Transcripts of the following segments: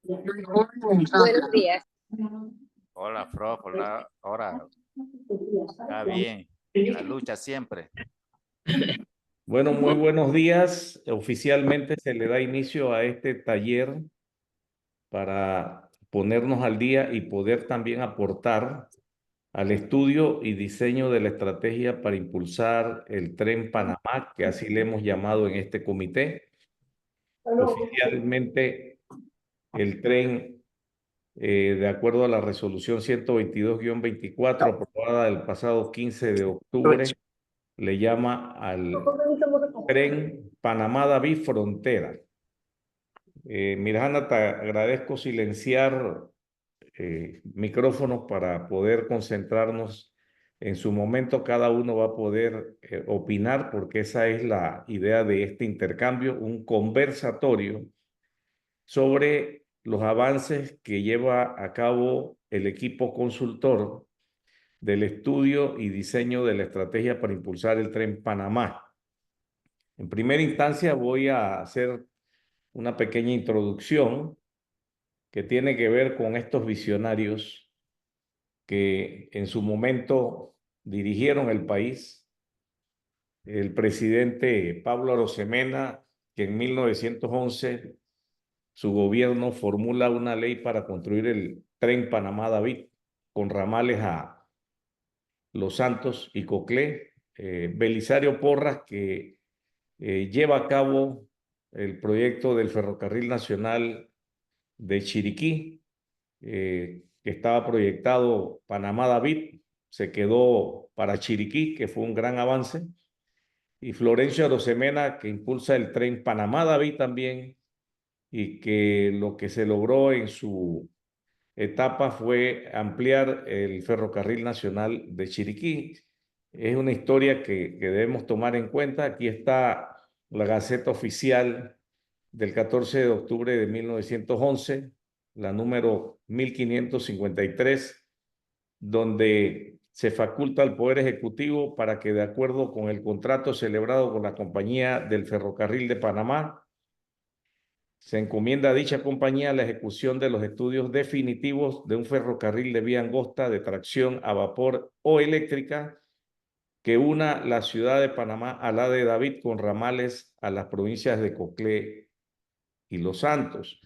Buenos días. Hola, Prof. Hola, ahora está bien. La lucha siempre. Bueno, muy buenos días. Oficialmente se le da inicio a este taller para ponernos al día y poder también aportar al estudio y diseño de la estrategia para impulsar el Tren Panamá, que así le hemos llamado en este comité. Oficialmente, el tren, de acuerdo a la resolución 122-24 aprobada el pasado 15 de octubre, le llama al Tren Panamá-David Frontera. Mirjana, te agradezco silenciar micrófonos para poder concentrarnos. En su momento cada uno va a poder opinar, porque esa es la idea de este intercambio, un conversatorio sobre los avances que lleva a cabo el equipo consultor del estudio y diseño de la estrategia para impulsar el Tren Panamá. En primera instancia voy a hacer una pequeña introducción que tiene que ver con estos visionarios que en su momento dirigieron el país. El presidente Pablo Arosemena, que en 1911 su gobierno formula una ley para construir el tren Panamá-David con ramales a Los Santos y Coclé. Belisario Porras, que lleva a cabo el proyecto del Ferrocarril Nacional de Chiriquí, que estaba proyectado Panamá-David, se quedó para Chiriquí, que fue un gran avance, y Florencio Arosemena, que impulsa el tren Panamá-David también, y que lo que se logró en su etapa fue ampliar el Ferrocarril Nacional de Chiriquí. Es una historia que debemos tomar en cuenta. Aquí está la Gaceta Oficial del 14 de octubre de 1911, la número 1553, donde se faculta al Poder Ejecutivo para que, de acuerdo con el contrato celebrado con la Compañía del Ferrocarril de Panamá, se encomienda a dicha compañía la ejecución de los estudios definitivos de un ferrocarril de vía angosta de tracción a vapor o eléctrica que una la ciudad de Panamá a la de David, con ramales a las provincias de Coclé y Los Santos.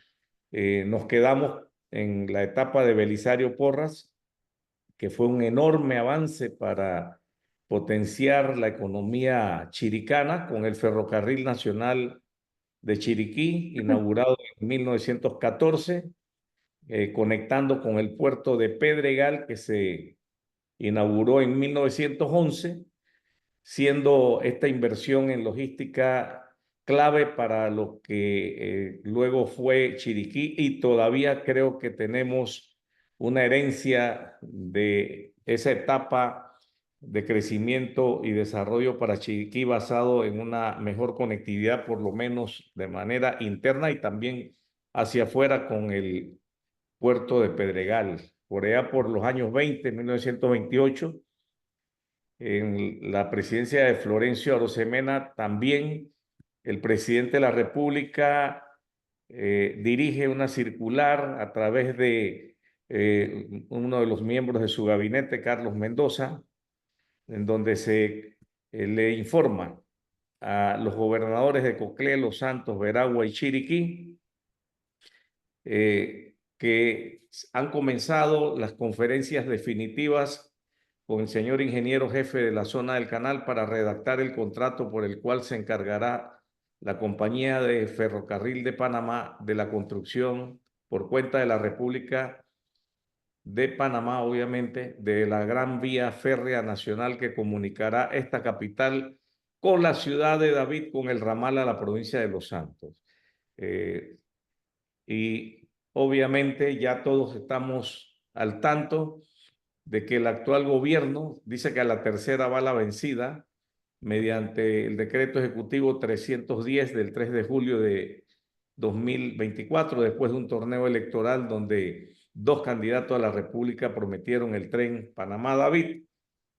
Nos quedamos en la etapa de Belisario Porras, que fue un enorme avance para potenciar la economía chiricana con el Ferrocarril Nacional de Chiriquí, inaugurado en 1914, conectando con el puerto de Pedregal, que se inauguró en 1911, siendo esta inversión en logística clave para lo que luego fue Chiriquí, y todavía creo que tenemos una herencia de esa etapa de crecimiento y desarrollo para Chiriquí basado en una mejor conectividad, por lo menos de manera interna y también hacia afuera con el puerto de Pedregal. Por allá por los años 20, 1928, en la presidencia de Florencio Arosemena, también el presidente de la República dirige una circular a través de uno de los miembros de su gabinete, Carlos Mendoza, en donde se le informa a los gobernadores de Coclé, Los Santos, Veragua y Chiriquí que han comenzado las conferencias definitivas con el señor ingeniero jefe de la zona del canal para redactar el contrato por el cual se encargará la Compañía de Ferrocarril de Panamá de la construcción por cuenta de la República de Panamá, obviamente, de la gran vía férrea nacional que comunicará esta capital con la ciudad de David, con el ramal a la provincia de Los Santos. Y obviamente ya todos estamos al tanto de que el actual gobierno dice que a la tercera va la vencida mediante el decreto ejecutivo 310 del 3 de julio de 2024, después de un torneo electoral donde dos candidatos a la República prometieron el tren Panamá-David.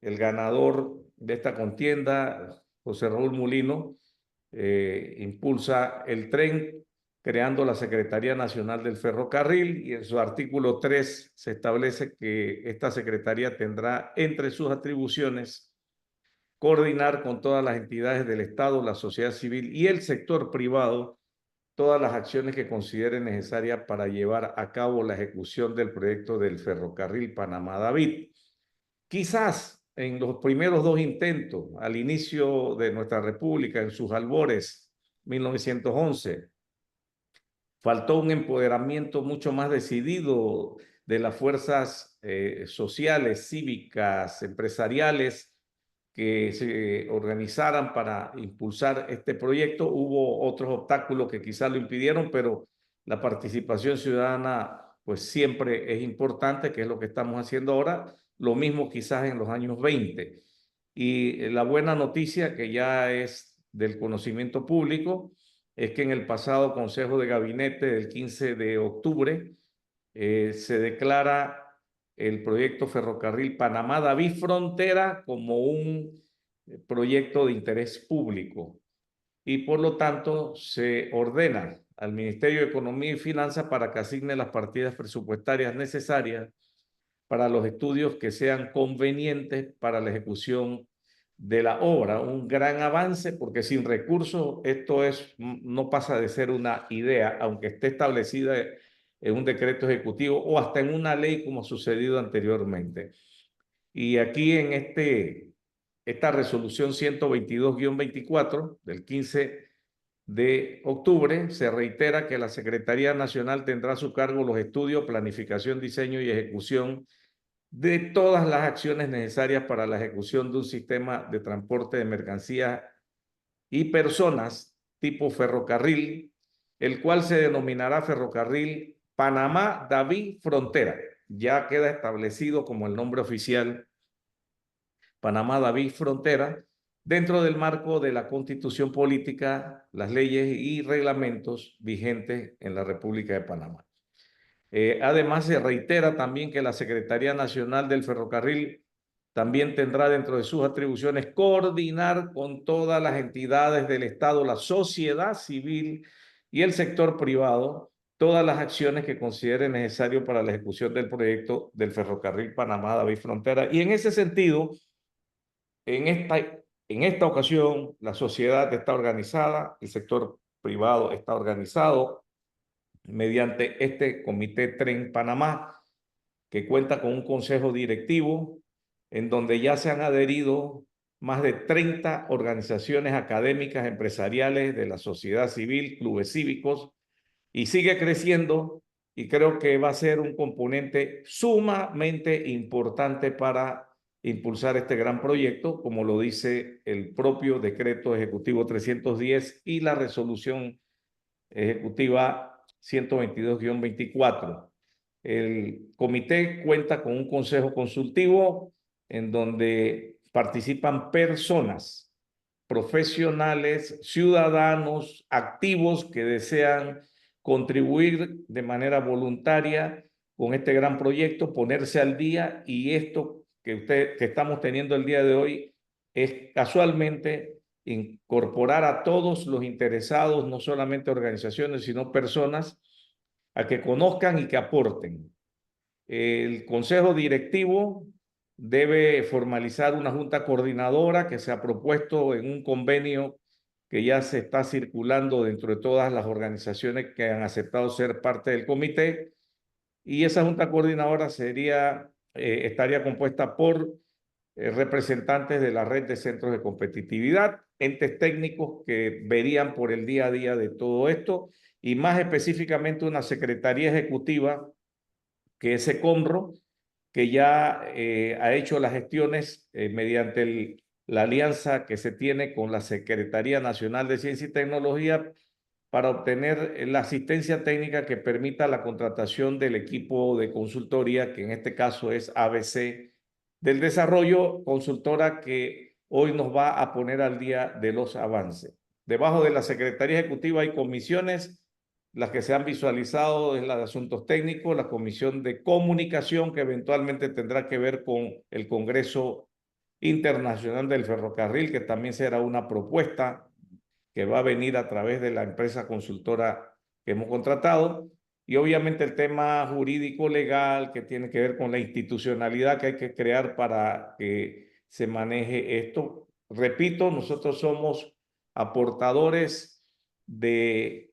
El ganador de esta contienda, José Raúl Mulino, impulsa el tren creando la Secretaría Nacional del Ferrocarril, y en su artículo 3 se establece que esta secretaría tendrá entre sus atribuciones coordinar con todas las entidades del Estado, la sociedad civil y el sector privado todas las acciones que considere necesarias para llevar a cabo la ejecución del proyecto del ferrocarril Panamá-David. Quizás en los primeros dos intentos, al inicio de nuestra república, en sus albores, 1911, faltó un empoderamiento mucho más decidido de las fuerzas sociales, cívicas, empresariales, que se organizaran para impulsar este proyecto. Hubo otros obstáculos que quizás lo impidieron, pero la participación ciudadana pues siempre es importante, que es lo que estamos haciendo ahora, lo mismo quizás en los años 20. Y la buena noticia, que ya es del conocimiento público, es que en el pasado Consejo de Gabinete del 15 de octubre se declara el proyecto Ferrocarril Panamá-David Frontera como un proyecto de interés público, y por lo tanto se ordena al Ministerio de Economía y Finanzas para que asigne las partidas presupuestarias necesarias para los estudios que sean convenientes para la ejecución de la obra. Un gran avance, porque sin recursos esto no pasa de ser una idea, aunque esté establecida en un decreto ejecutivo o hasta en una ley, como ha sucedido anteriormente. Y aquí en esta resolución 122-24 del 15 de octubre se reitera que la Secretaría Nacional tendrá a su cargo los estudios, planificación, diseño y ejecución de todas las acciones necesarias para la ejecución de un sistema de transporte de mercancías y personas tipo ferrocarril, el cual se denominará Ferrocarril Panamá-David Frontera. Ya queda establecido como el nombre oficial Panamá-David Frontera, dentro del marco de la Constitución Política, las leyes y reglamentos vigentes en la República de Panamá. Además, se reitera también que la Secretaría Nacional del Ferrocarril también tendrá dentro de sus atribuciones coordinar con todas las entidades del Estado, la sociedad civil y el sector privado, todas las acciones que considere necesario para la ejecución del proyecto del Ferrocarril Panamá-David Frontera. Y en ese sentido, en esta ocasión, la sociedad está organizada, el sector privado está organizado mediante este Comité Tren Panamá, que cuenta con un consejo directivo en donde ya se han adherido más de 30 organizaciones académicas, empresariales, de la sociedad civil, clubes cívicos, y sigue creciendo, y creo que va a ser un componente sumamente importante para impulsar este gran proyecto, como lo dice el propio decreto ejecutivo 310 y la resolución ejecutiva 122-24. El comité cuenta con un consejo consultivo en donde participan personas, profesionales, ciudadanos, activos que desean contribuir de manera voluntaria con este gran proyecto, ponerse al día, y esto que estamos teniendo el día de hoy es casualmente incorporar a todos los interesados, no solamente organizaciones, sino personas, a que conozcan y que aporten. El consejo directivo debe formalizar una junta coordinadora que se ha propuesto en un convenio que ya se está circulando dentro de todas las organizaciones que han aceptado ser parte del comité, y esa junta coordinadora estaría compuesta por representantes de la red de centros de competitividad, entes técnicos que verían por el día a día de todo esto, y más específicamente una secretaría ejecutiva, que es ECOMRO, que ya ha hecho las gestiones mediante la alianza que se tiene con la Secretaría Nacional de Ciencia y Tecnología para obtener la asistencia técnica que permita la contratación del equipo de consultoría, que en este caso es ABC del Desarrollo, consultora que hoy nos va a poner al día de los avances. Debajo de la Secretaría Ejecutiva hay comisiones. Las que se han visualizado es la de Asuntos Técnicos, la Comisión de Comunicación, que eventualmente tendrá que ver con el Congreso Internacional del Ferrocarril, que también será una propuesta que va a venir a través de la empresa consultora que hemos contratado. Y obviamente el tema jurídico legal que tiene que ver con la institucionalidad que hay que crear para que se maneje esto. Repito, nosotros somos aportadores de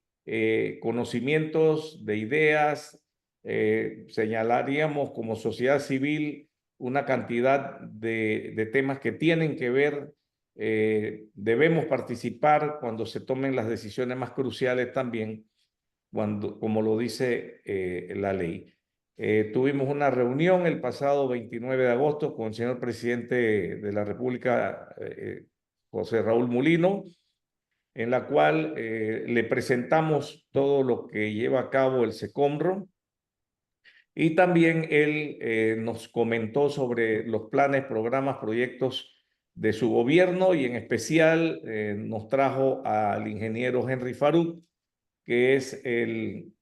conocimientos, de ideas. Señalaríamos como sociedad civil una cantidad de temas que tienen que ver. Debemos participar cuando se tomen las decisiones más cruciales también, como lo dice la ley. Tuvimos una reunión el pasado 29 de agosto con el señor presidente de la República, José Raúl Mulino, en la cual le presentamos todo lo que lleva a cabo el SECOMRO, y también él nos comentó sobre los planes, programas, proyectos de su gobierno, y en especial nos trajo al ingeniero Henry Farouk, que es el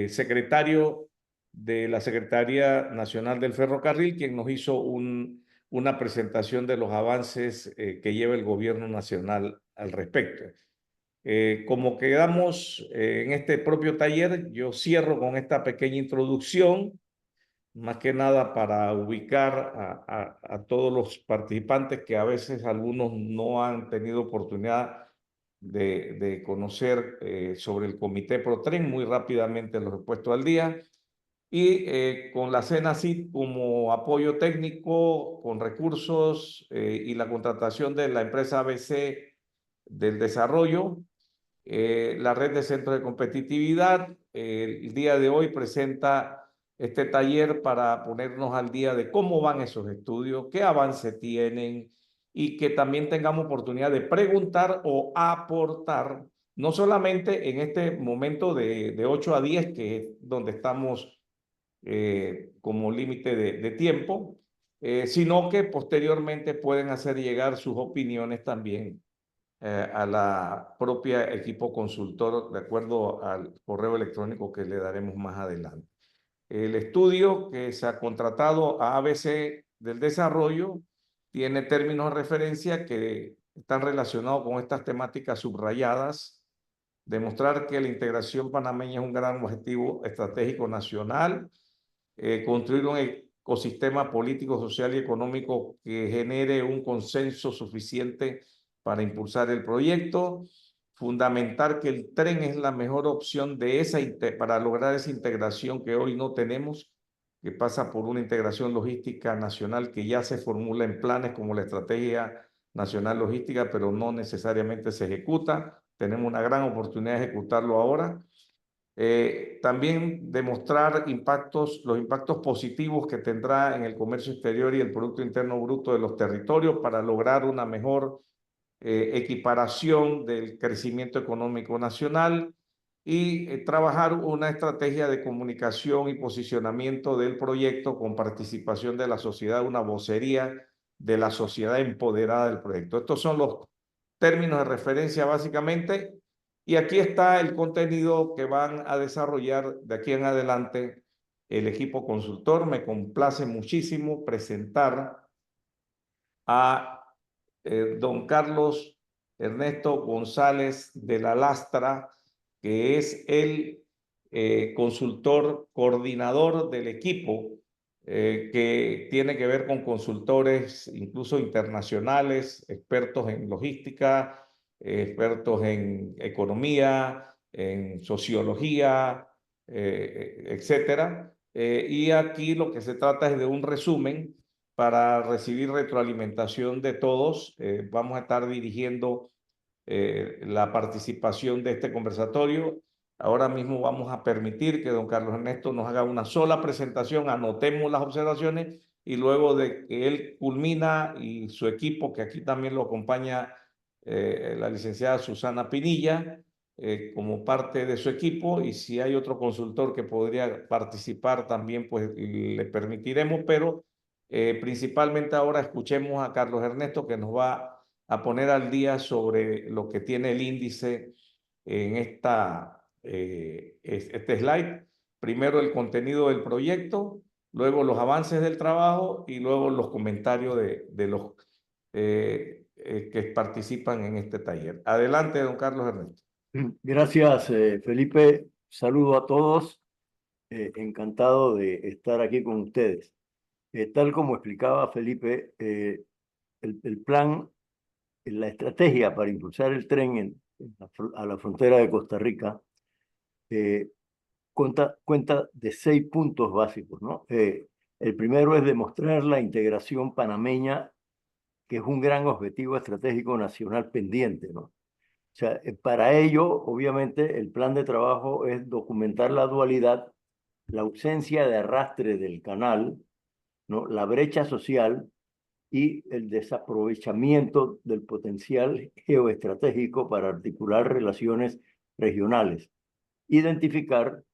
secretario de la Secretaría Nacional del Ferrocarril, quien nos hizo una presentación de los avances que lleva el gobierno nacional al respecto. Como quedamos en este propio taller, yo cierro con esta pequeña introducción, más que nada para ubicar a todos los participantes, que a veces algunos no han tenido oportunidad de conocer sobre el Comité ProTren. Muy rápidamente los he puesto al día. Y con la CENACIT como apoyo técnico, con recursos y la contratación de la empresa ABC del desarrollo, la red de centros de competitividad, el día de hoy presenta este taller para ponernos al día de cómo van esos estudios, qué avance tienen, y que también tengamos oportunidad de preguntar o aportar, no solamente en este momento de 8 a 10, que es donde estamos como límite de tiempo, sino que posteriormente pueden hacer llegar sus opiniones también a la propia equipo consultor, de acuerdo al correo electrónico que le daremos más adelante. El estudio que se ha contratado a ABC del desarrollo tiene términos de referencia que están relacionados con estas temáticas subrayadas: demostrar que la integración panameña es un gran objetivo estratégico nacional, construir un ecosistema político, social y económico que genere un consenso suficiente para impulsar el proyecto, fundamentar que el tren es la mejor opción para lograr esa integración que hoy no tenemos, que pasa por una integración logística nacional que ya se formula en planes como la Estrategia Nacional Logística, pero no necesariamente se ejecuta. Tenemos una gran oportunidad de ejecutarlo ahora. También demostrar los impactos positivos que tendrá en el comercio exterior y el Producto Interno Bruto de los territorios para lograr una mejor equiparación del crecimiento económico nacional, y trabajar una estrategia de comunicación y posicionamiento del proyecto con participación de la sociedad, una vocería de la sociedad empoderada del proyecto. Estos son los términos de referencia básicamente, y aquí está el contenido que van a desarrollar de aquí en adelante el equipo consultor. Me complace muchísimo presentar a don Carlos Ernesto González de la Lastra, que es el consultor coordinador del equipo, que tiene que ver con consultores incluso internacionales, expertos en logística, expertos en economía, en sociología, etcétera. Y aquí lo que se trata es de un resumen para recibir retroalimentación de todos. Vamos a estar dirigiendo la participación de este conversatorio. Ahora mismo vamos a permitir que don Carlos Ernesto nos haga una sola presentación, anotemos las observaciones, y luego de que él culmina, y su equipo, que aquí también lo acompaña la licenciada Susana Pinilla, como parte de su equipo, y si hay otro consultor que podría participar también, pues le permitiremos, pero principalmente ahora escuchemos a Carlos Ernesto, que nos va a poner al día sobre lo que tiene el índice en este slide. Primero el contenido del proyecto, luego los avances del trabajo, y luego los comentarios de los que participan en este taller. Adelante, don Carlos Ernesto. Gracias, Felipe. Saludo a todos, encantado de estar aquí con ustedes. Tal como explicaba Felipe, el plan, la estrategia para impulsar el tren a la frontera de Costa Rica cuenta de 6 puntos básicos, ¿no? El primero es demostrar la integración panameña, que es un gran objetivo estratégico nacional pendiente, ¿no? O sea, para ello, obviamente, el plan de trabajo es documentar la dualidad, la ausencia de arrastre del canal, ¿no? La brecha social y el desaprovechamiento del potencial geoestratégico para articular relaciones regionales. Identificar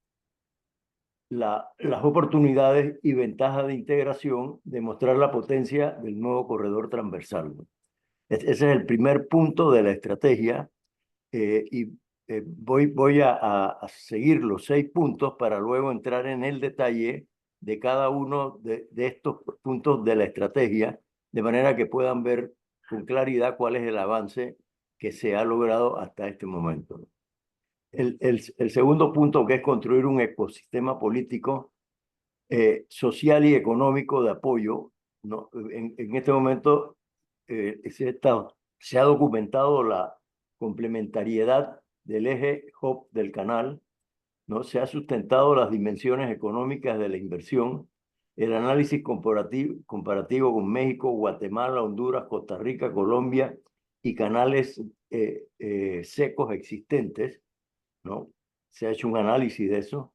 las oportunidades y ventajas de integración, demostrar la potencia del nuevo corredor transversal, ¿no? Ese es el primer punto de la estrategia. Voy a seguir los 6 puntos para luego entrar en el detalle de cada uno de estos puntos de la estrategia, de manera que puedan ver con claridad cuál es el avance que se ha logrado hasta este momento. El segundo punto, que es construir un ecosistema político, social y económico de apoyo, ¿no? En este momento se ha documentado la complementariedad del eje HOP del canal, ¿no? Se ha sustentado las dimensiones económicas de la inversión, el análisis comparativo con México, Guatemala, Honduras, Costa Rica, Colombia y canales secos existentes, ¿no? Se ha hecho un análisis de eso.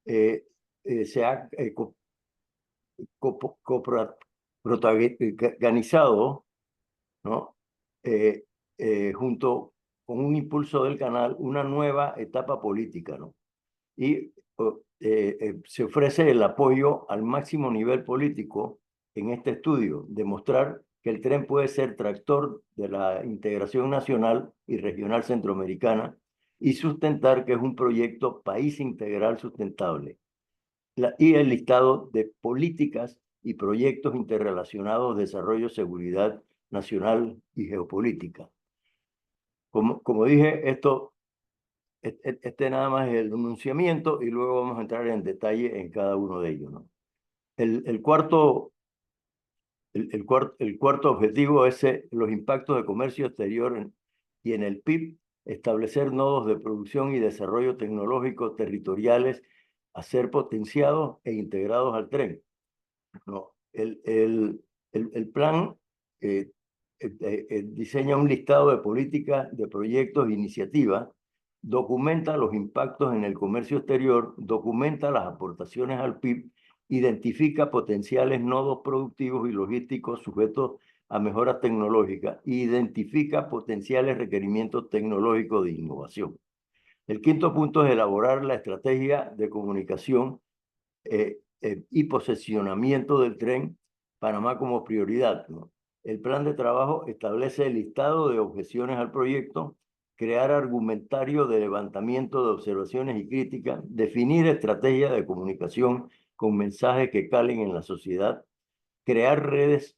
Se ha protagonizado, ¿no? Junto con un impulso del canal, una nueva etapa política, ¿no? Y se ofrece el apoyo al máximo nivel político en este estudio, demostrar que el tren puede ser tractor de la integración nacional y regional centroamericana y sustentar que es un proyecto país integral sustentable. Y el listado de políticas y proyectos interrelacionados de desarrollo, seguridad nacional y geopolítica. Como dije, este nada más es el enunciamiento y luego vamos a entrar en detalle en cada uno de ellos, ¿no? El cuarto objetivo es los impactos de comercio exterior y en el PIB, establecer nodos de producción y desarrollo tecnológico territoriales a ser potenciados e integrados al tren, ¿no? El plan diseña un listado de políticas, de proyectos e iniciativas, documenta los impactos en el comercio exterior, documenta las aportaciones al PIB, identifica potenciales nodos productivos y logísticos sujetos a mejoras tecnológicas e identifica potenciales requerimientos tecnológicos de innovación. El quinto punto es elaborar la estrategia de comunicación y posicionamiento del tren Panamá como prioridad, ¿no? El plan de trabajo establece el listado de objeciones al proyecto, crear argumentario de levantamiento de observaciones y críticas, definir estrategias de comunicación con mensajes que calen en la sociedad, crear redes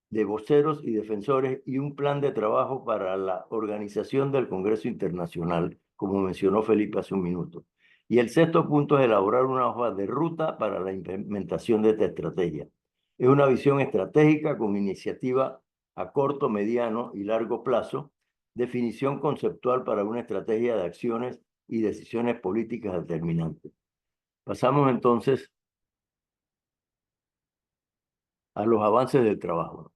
de voceros y defensores y un plan de trabajo para la organización del Congreso Internacional, como mencionó Felipe hace un minuto. Y el sexto punto es elaborar una hoja de ruta para la implementación de esta estrategia. Es una visión estratégica con iniciativa a corto, mediano y largo plazo, definición conceptual para una estrategia de acciones y decisiones políticas determinantes. Pasamos entonces a los avances del trabajo.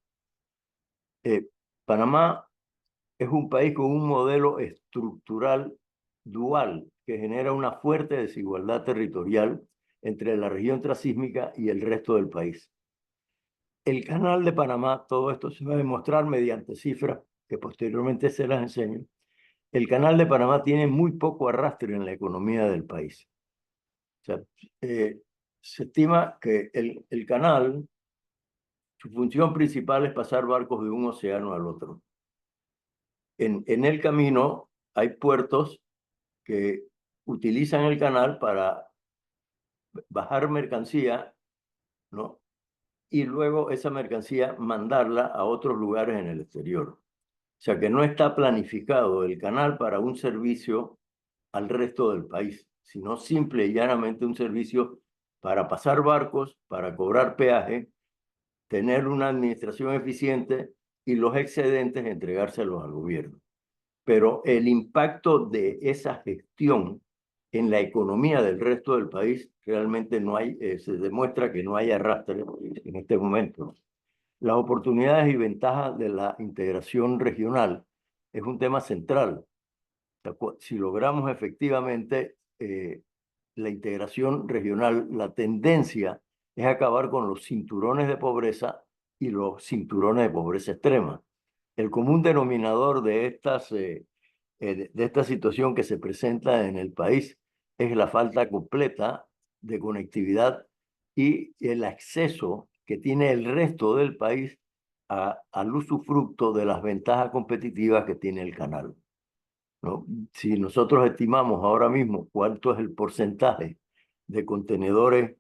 Panamá es un país con un modelo estructural dual que genera una fuerte desigualdad territorial entre la región transísmica y el resto del país. El canal de Panamá, todo esto se va a demostrar mediante cifras que posteriormente se las enseño. El canal de Panamá tiene muy poco arrastre en la economía del país. O sea, se estima que el canal, su función principal es pasar barcos de un océano al otro. En el camino hay puertos que utilizan el canal para bajar mercancía, ¿no? Y luego esa mercancía mandarla a otros lugares en el exterior. O sea que no está planificado el canal para un servicio al resto del país. sino simple y llanamente un servicio para pasar barcos, para cobrar peaje, tener una administración eficiente y los excedentes entregárselos al gobierno. Pero el impacto de esa gestión en la economía del resto del país realmente no hay, se demuestra que no hay arrastre en este momento. Las oportunidades y ventajas de la integración regional es un tema central. Si logramos efectivamente la integración regional, la tendencia es acabar con los cinturones de pobreza y los cinturones de pobreza extrema. El común denominador de esta situación que se presenta en el país es la falta completa de conectividad y el acceso que tiene el resto del país al usufructo de las ventajas competitivas que tiene el canal, ¿no? Si nosotros estimamos ahora mismo cuánto es el porcentaje de contenedores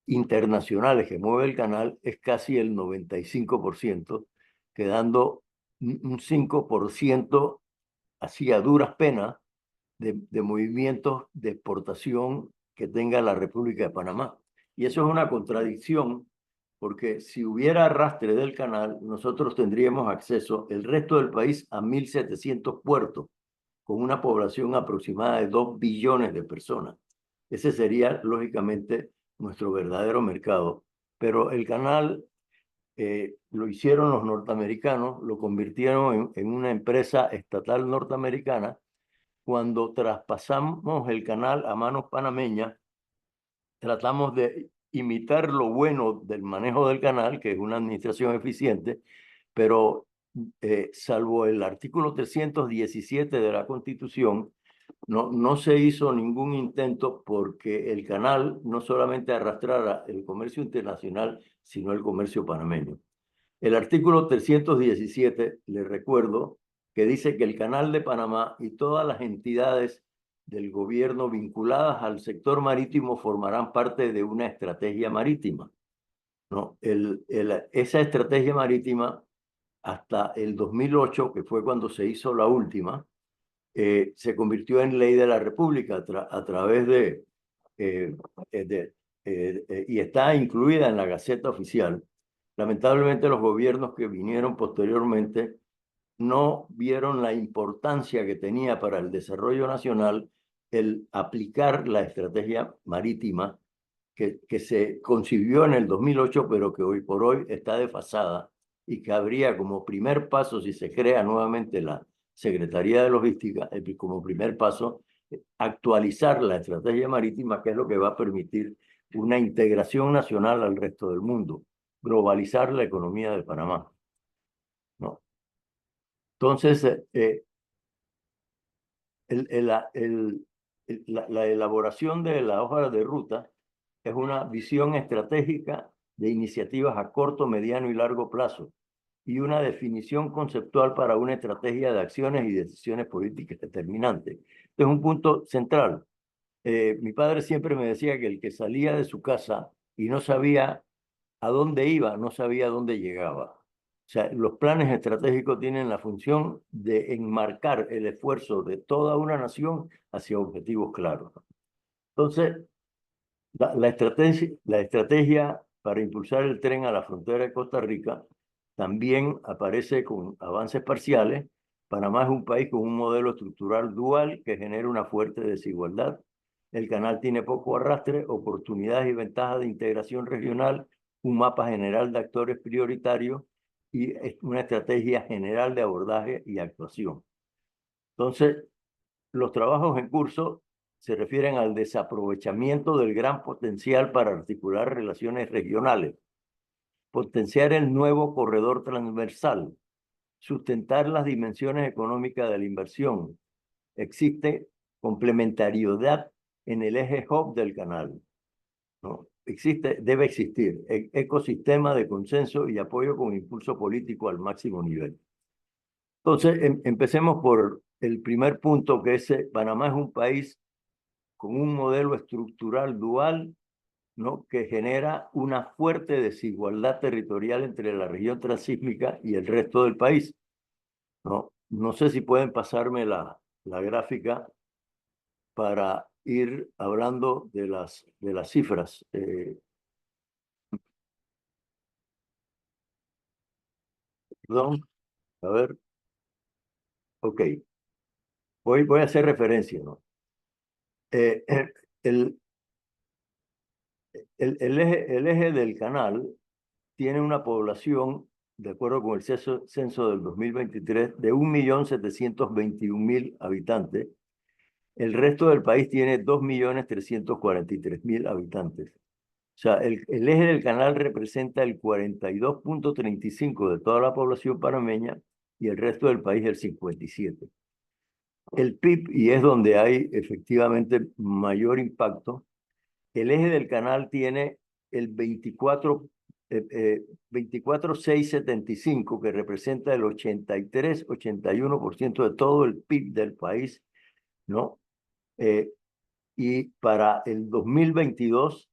internacionales que mueve el canal, es casi el 95%, quedando un 5% así a duras penas de movimientos de exportación que tenga la República de Panamá. Y eso es una contradicción, porque si hubiera arrastre del canal, nosotros tendríamos acceso, el resto del país, a 1.700 puertos, con una población aproximada de 2 billones de personas. Ese sería, lógicamente, nuestro verdadero mercado. Pero el canal lo hicieron los norteamericanos, lo convirtieron en una empresa estatal norteamericana. Cuando traspasamos el canal a manos panameñas, tratamos de imitar lo bueno del manejo del canal, que es una administración eficiente, pero salvo el artículo 317 de la Constitución, no se hizo ningún intento porque el canal no solamente arrastrara el comercio internacional, sino el comercio panameño. El artículo 317, le recuerdo, que dice que el Canal de Panamá y todas las entidades del gobierno vinculadas al sector marítimo formarán parte de una estrategia marítima, ¿no? Esa estrategia marítima, hasta el 2008, que fue cuando se hizo la última, se convirtió en ley de la República a través y está incluida en la Gaceta Oficial. Lamentablemente, los gobiernos que vinieron posteriormente no vieron la importancia que tenía para el desarrollo nacional el aplicar la estrategia marítima que se concibió en el 2008, pero que hoy por hoy está desfasada y que habría como primer paso, si se crea nuevamente la Secretaría de Logística, como primer paso, actualizar la estrategia marítima, que es lo que va a permitir una integración nacional al resto del mundo, globalizar la economía de Panamá, ¿no? Entonces, la elaboración de la hoja de ruta es una visión estratégica de iniciativas a corto, mediano y largo plazo y una definición conceptual para una estrategia de acciones y decisiones políticas determinantes. Este es un punto central. Mi padre siempre me decía que el que salía de su casa y no sabía a dónde iba, no sabía a dónde llegaba. O sea, los planes estratégicos tienen la función de enmarcar el esfuerzo de toda una nación hacia objetivos claros. Entonces, la estrategia para impulsar el tren a la frontera de Costa Rica también aparece con avances parciales. Panamá es un país con un modelo estructural dual que genera una fuerte desigualdad. El canal tiene poco arrastre, oportunidades y ventajas de integración regional, un mapa general de actores prioritarios y una estrategia general de abordaje y actuación. Entonces, los trabajos en curso se refieren al desaprovechamiento del gran potencial para articular relaciones regionales, potenciar el nuevo corredor transversal, sustentar las dimensiones económicas de la inversión. Existe complementariedad en el eje hub del canal, ¿no? Debe existir ecosistema de consenso y apoyo con impulso político al máximo nivel. Entonces, empecemos por el primer punto, que es Panamá es un país con un modelo estructural dual, ¿no?, que genera una fuerte desigualdad territorial entre la región transísmica y el resto del país, ¿no? No sé si pueden pasarme la gráfica para ir hablando de las cifras. Perdón, a ver. Ok. Voy a hacer referencia, ¿no? Eh, el, el eje del canal tiene una población, de acuerdo con el censo del 2023, de 1.721.000 habitantes. El resto del país tiene 2.343.000 habitantes. O sea, el eje del canal representa el 42.35 de toda la población panameña y el resto del país el 57. El PIB, y es donde hay efectivamente mayor impacto, el eje del canal tiene el 24.675, que representa el 81% de todo el PIB del país, ¿no? Y para el 2022,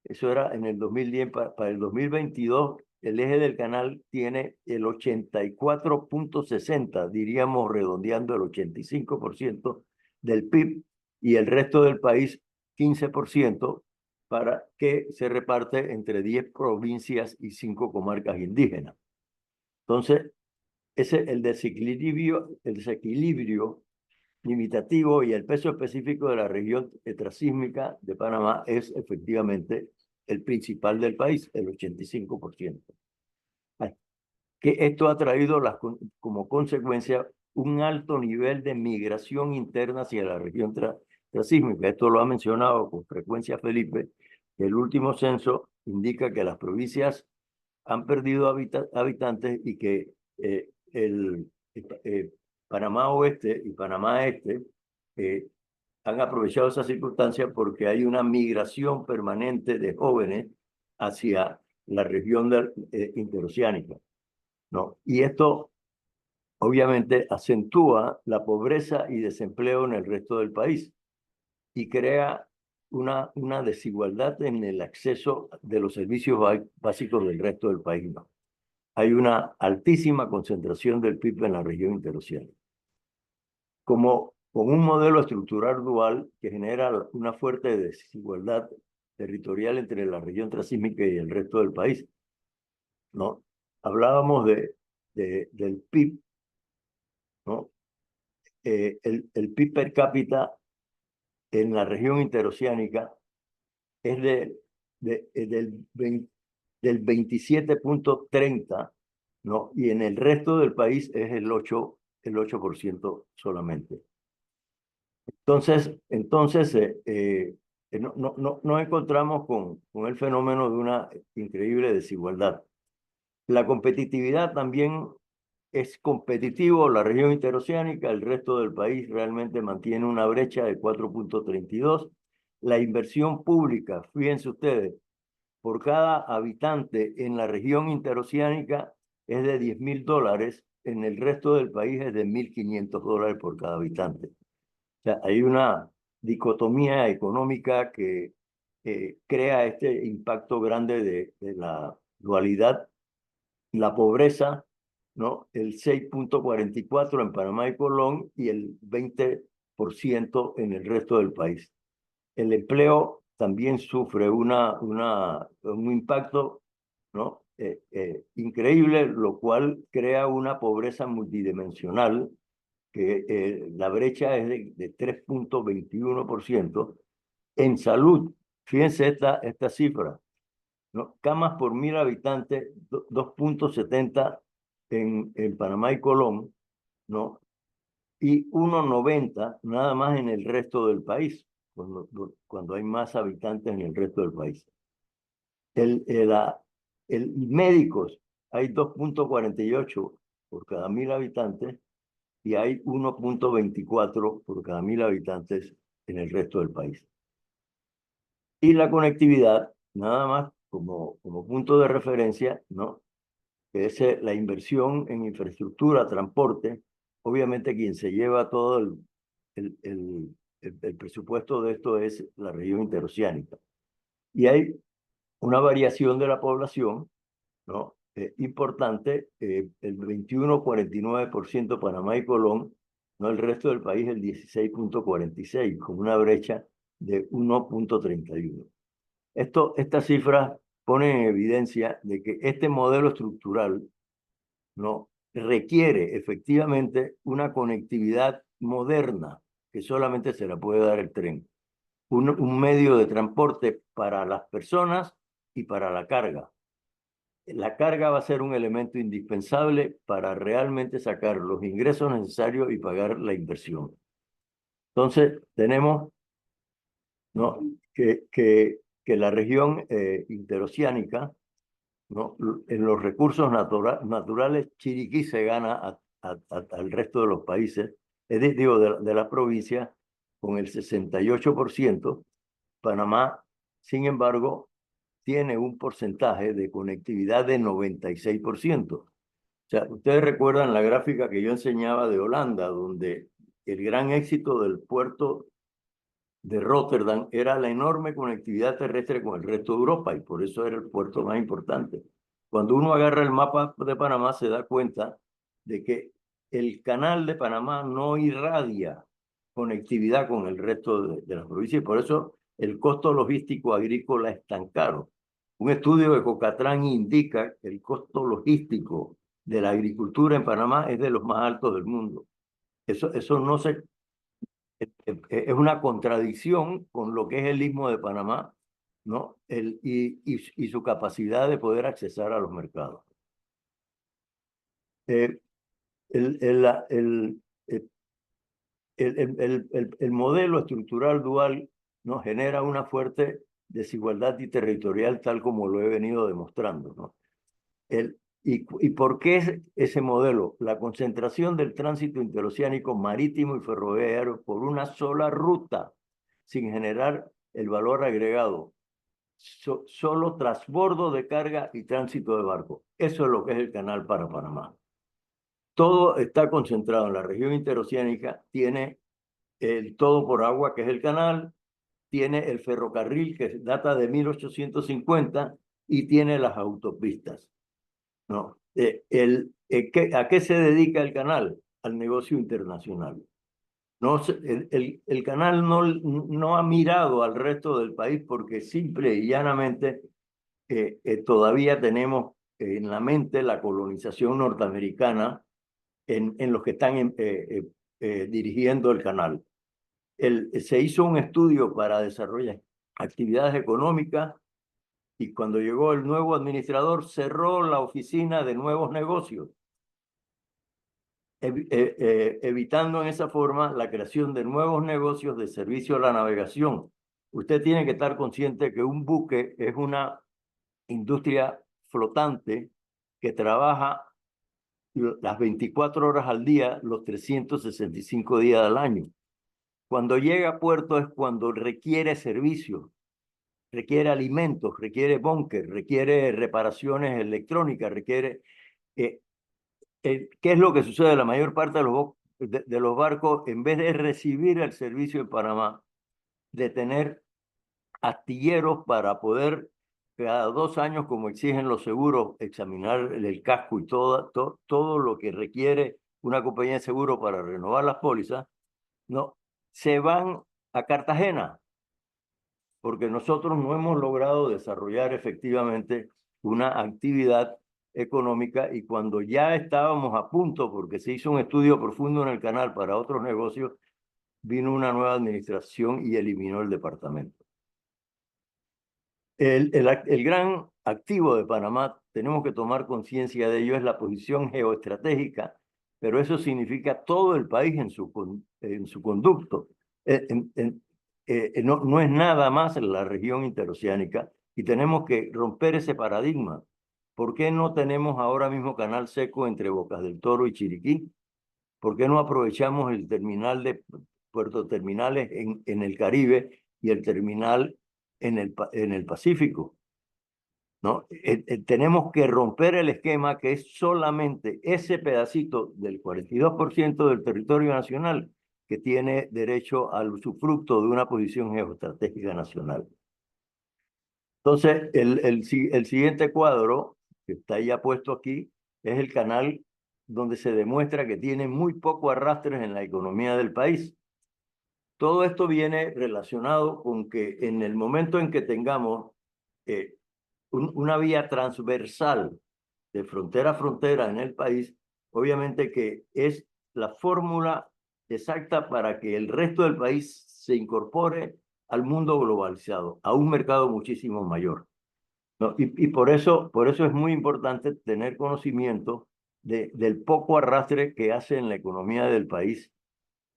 eso era en el 2010, para el 2022, el eje del canal tiene el 84.60, diríamos redondeando el 85% del PIB, y el resto del país 15%, para que se reparte entre 10 provincias y 5 comarcas indígenas. Entonces, el desequilibrio limitativo y el peso específico de la región trasísmica de Panamá es efectivamente el principal del país, el 85%. Que esto ha traído como consecuencia un alto nivel de migración interna hacia la región trasísmica. Esto lo ha mencionado con frecuencia Felipe. El último censo indica que las provincias han perdido habitantes y que Panamá Oeste y Panamá Este han aprovechado esa circunstancia porque hay una migración permanente de jóvenes hacia la región interoceánica, ¿no? Y esto obviamente acentúa la pobreza y desempleo en el resto del país y crea una desigualdad en el acceso de los servicios básicos del resto del país, ¿no? Hay una altísima concentración del PIB en la región interoceánica. Como con un modelo estructural dual que genera una fuerte desigualdad territorial entre la región trasísmica y el resto del país, ¿no? Hablábamos del PIB, ¿no? El PIB per cápita en la región interoceánica es del 27.30, ¿no? Y en el resto del país es el 8% solamente. Entonces no encontramos con el fenómeno de una increíble desigualdad. La competitividad también es competitivo, la región interoceánica, el resto del país realmente mantiene una brecha de 4.32. La inversión pública, fíjense ustedes, por cada habitante en la región interoceánica es de $10.000, en el resto del país es de $1.500 por cada habitante. O sea, hay una dicotomía económica que crea este impacto grande de la dualidad, la pobreza, ¿no? El 6.44 en Panamá y Colón y el 20% en el resto del país. El empleo también sufre un impacto, ¿no? Increíble, lo cual crea una pobreza multidimensional, que la brecha es de 3.21%. En salud, fíjense esta cifra, ¿no? Camas por 1.000 habitantes, 2.70 en Panamá y Colón, ¿no? Y 1.90 nada más en el resto del país, cuando hay más habitantes en el resto del país. Médicos, hay 2.48 por cada 1.000 habitantes y hay 1.24 por cada 1.000 habitantes en el resto del país. Y la conectividad, nada más como punto de referencia, ¿no? Que es la inversión en infraestructura, transporte. Obviamente quien se lleva todo el presupuesto de esto es la región interoceánica. Y hay una variación de la población, ¿no? Importante, el 21.49% Panamá y Colón, ¿no? El resto del país el 16.46%, con una brecha de 1.31. Esta cifra pone en evidencia de que este modelo estructural no requiere efectivamente una conectividad moderna que solamente se la puede dar el tren. Un medio de transporte para las personas y para la carga. La carga va a ser un elemento indispensable para realmente sacar los ingresos necesarios y pagar la inversión. Entonces, tenemos, ¿no?, que la región interoceánica, ¿no?, en los recursos naturales, Chiriquí se gana al resto de los países, digo, de la provincia, con el 68%. Panamá, sin embargo, tiene un porcentaje de conectividad de 96%. O sea, ustedes recuerdan la gráfica que yo enseñaba de Holanda, donde el gran éxito del puerto de Rotterdam era la enorme conectividad terrestre con el resto de Europa, y por eso era el puerto más importante. Cuando uno agarra el mapa de Panamá, se da cuenta de que el canal de Panamá no irradia conectividad con el resto de las provincias, y por eso el costo logístico agrícola es tan caro. Un estudio de Cocatrán indica que el costo logístico de la agricultura en Panamá es de los más altos del mundo. Eso no se es una contradicción con lo que es el Istmo de Panamá, ¿no? Y su capacidad de poder accesar a los mercados. El, el modelo estructural dual nos genera una fuerte desigualdad territorial, tal como lo he venido demostrando, ¿no? ¿Y por qué es ese modelo? La concentración del tránsito interoceánico marítimo y ferroviario por una sola ruta, sin generar el valor agregado. Solo transbordo de carga y tránsito de barco. Eso es lo que es el canal para Panamá. Todo está concentrado en la región interoceánica, tiene el todo por agua, que es el canal, tiene el ferrocarril, que data de 1850, y tiene las autopistas. No, ¿a qué se dedica el canal? Al negocio internacional. No, el canal no ha mirado al resto del país porque simple y llanamente todavía tenemos en la mente la colonización norteamericana en los que están dirigiendo el canal. Se hizo un estudio para desarrollar actividades económicas, y cuando llegó el nuevo administrador cerró la oficina de nuevos negocios, evitando en esa forma la creación de nuevos negocios de servicio a la navegación. Usted tiene que estar consciente que un buque es una industria flotante que trabaja las 24 horas al día, los 365 días al año. Cuando llega a puerto es cuando requiere servicios, requiere alimentos, requiere búnker, requiere reparaciones electrónicas, requiere... ¿qué es lo que sucede? La mayor parte de los barcos, en vez de recibir el servicio en Panamá, de tener astilleros para poder, cada 2 años, como exigen los seguros, examinar el casco y todo lo que requiere una compañía de seguro para renovar las pólizas, no, se van a Cartagena, porque nosotros no hemos logrado desarrollar efectivamente una actividad económica, y cuando ya estábamos a punto, porque se hizo un estudio profundo en el canal para otros negocios, vino una nueva administración y eliminó el departamento. El gran activo de Panamá, tenemos que tomar conciencia de ello, es la posición geoestratégica, pero eso significa todo el país en su conducto. No es nada más la región interoceánica, y tenemos que romper ese paradigma. ¿Por qué no tenemos ahora mismo canal seco entre Bocas del Toro y Chiriquí? ¿Por qué no aprovechamos el terminal de Puerto Terminales en el Caribe y el terminal en el Pacífico? ¿No? Tenemos que romper el esquema que es solamente ese pedacito del 42% del territorio nacional que tiene derecho al usufructo de una posición geoestratégica nacional. Entonces, el siguiente cuadro, que está ya puesto aquí, es el canal donde se demuestra que tiene muy poco arrastre en la economía del país. todo esto viene relacionado con que en el momento en que tengamos una vía transversal de frontera a frontera en el país, obviamente que es la fórmula exacta para que el resto del país se incorpore al mundo globalizado, a un mercado muchísimo mayor, ¿no? Y por eso es muy importante tener conocimiento del poco arrastre que hace en la economía del país,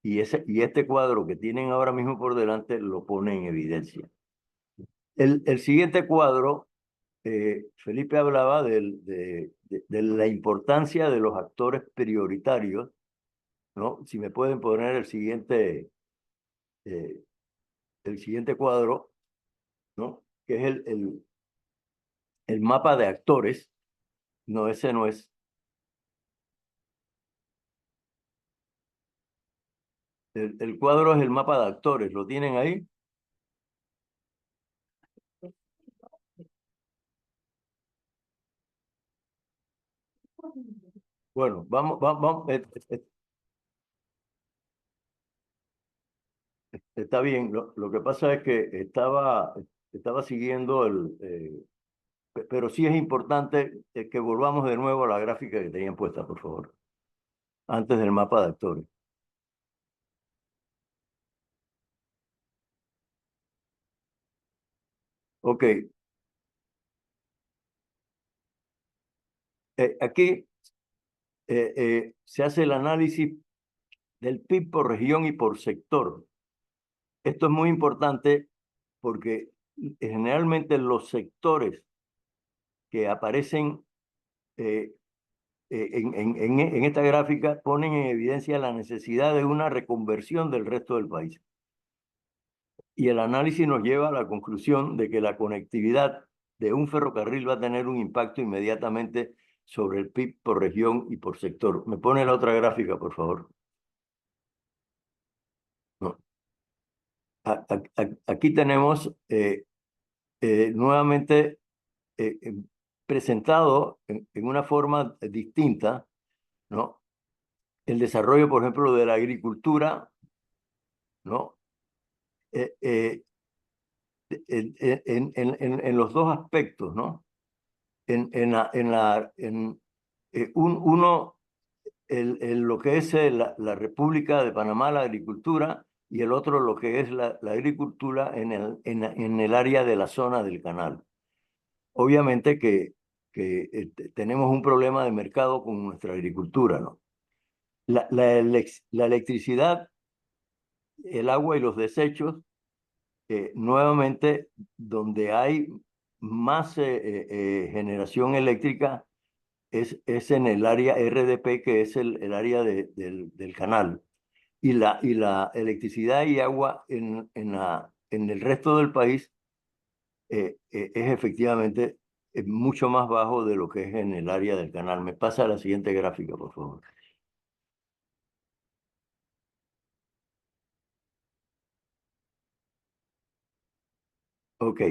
y este cuadro que tienen ahora mismo por delante lo pone en evidencia. El siguiente cuadro, Felipe hablaba de la importancia de los actores prioritarios, ¿no? Si me pueden poner eh, el siguiente cuadro, ¿no? Que es el mapa de actores. No, ese no es. El cuadro es el mapa de actores. ¿Lo tienen ahí? Bueno, vamos. Está bien. Lo que pasa es que estaba siguiendo pero sí es importante que volvamos de nuevo a la gráfica que tenían puesta, por favor, antes del mapa de actores. Ok. Aquí se hace el análisis del PIB por región y por sector. Esto es muy importante porque generalmente los sectores que aparecen en esta gráfica ponen en evidencia la necesidad de una reconversión del resto del país. Y el análisis nos lleva a la conclusión de que la conectividad de un ferrocarril va a tener un impacto inmediatamente sobre el PIB por región y por sector. ¿Me pone la otra gráfica, por favor? No. Aquí tenemos nuevamente presentado en una forma distinta, ¿no? El desarrollo, por ejemplo, de la agricultura, ¿no? En los dos aspectos, ¿no? Uno, lo que es la República de Panamá, la agricultura, y el otro lo que es la agricultura en el área de la zona del canal. Obviamente que tenemos un problema de mercado con nuestra agricultura, ¿no? La electricidad, el agua y los desechos, nuevamente, donde hay más generación eléctrica es en el área RDP, que es el área del canal. Y la electricidad y agua en el resto del país es efectivamente mucho más bajo de lo que es en el área del canal. Me pasa a la siguiente gráfica, por favor. Ok.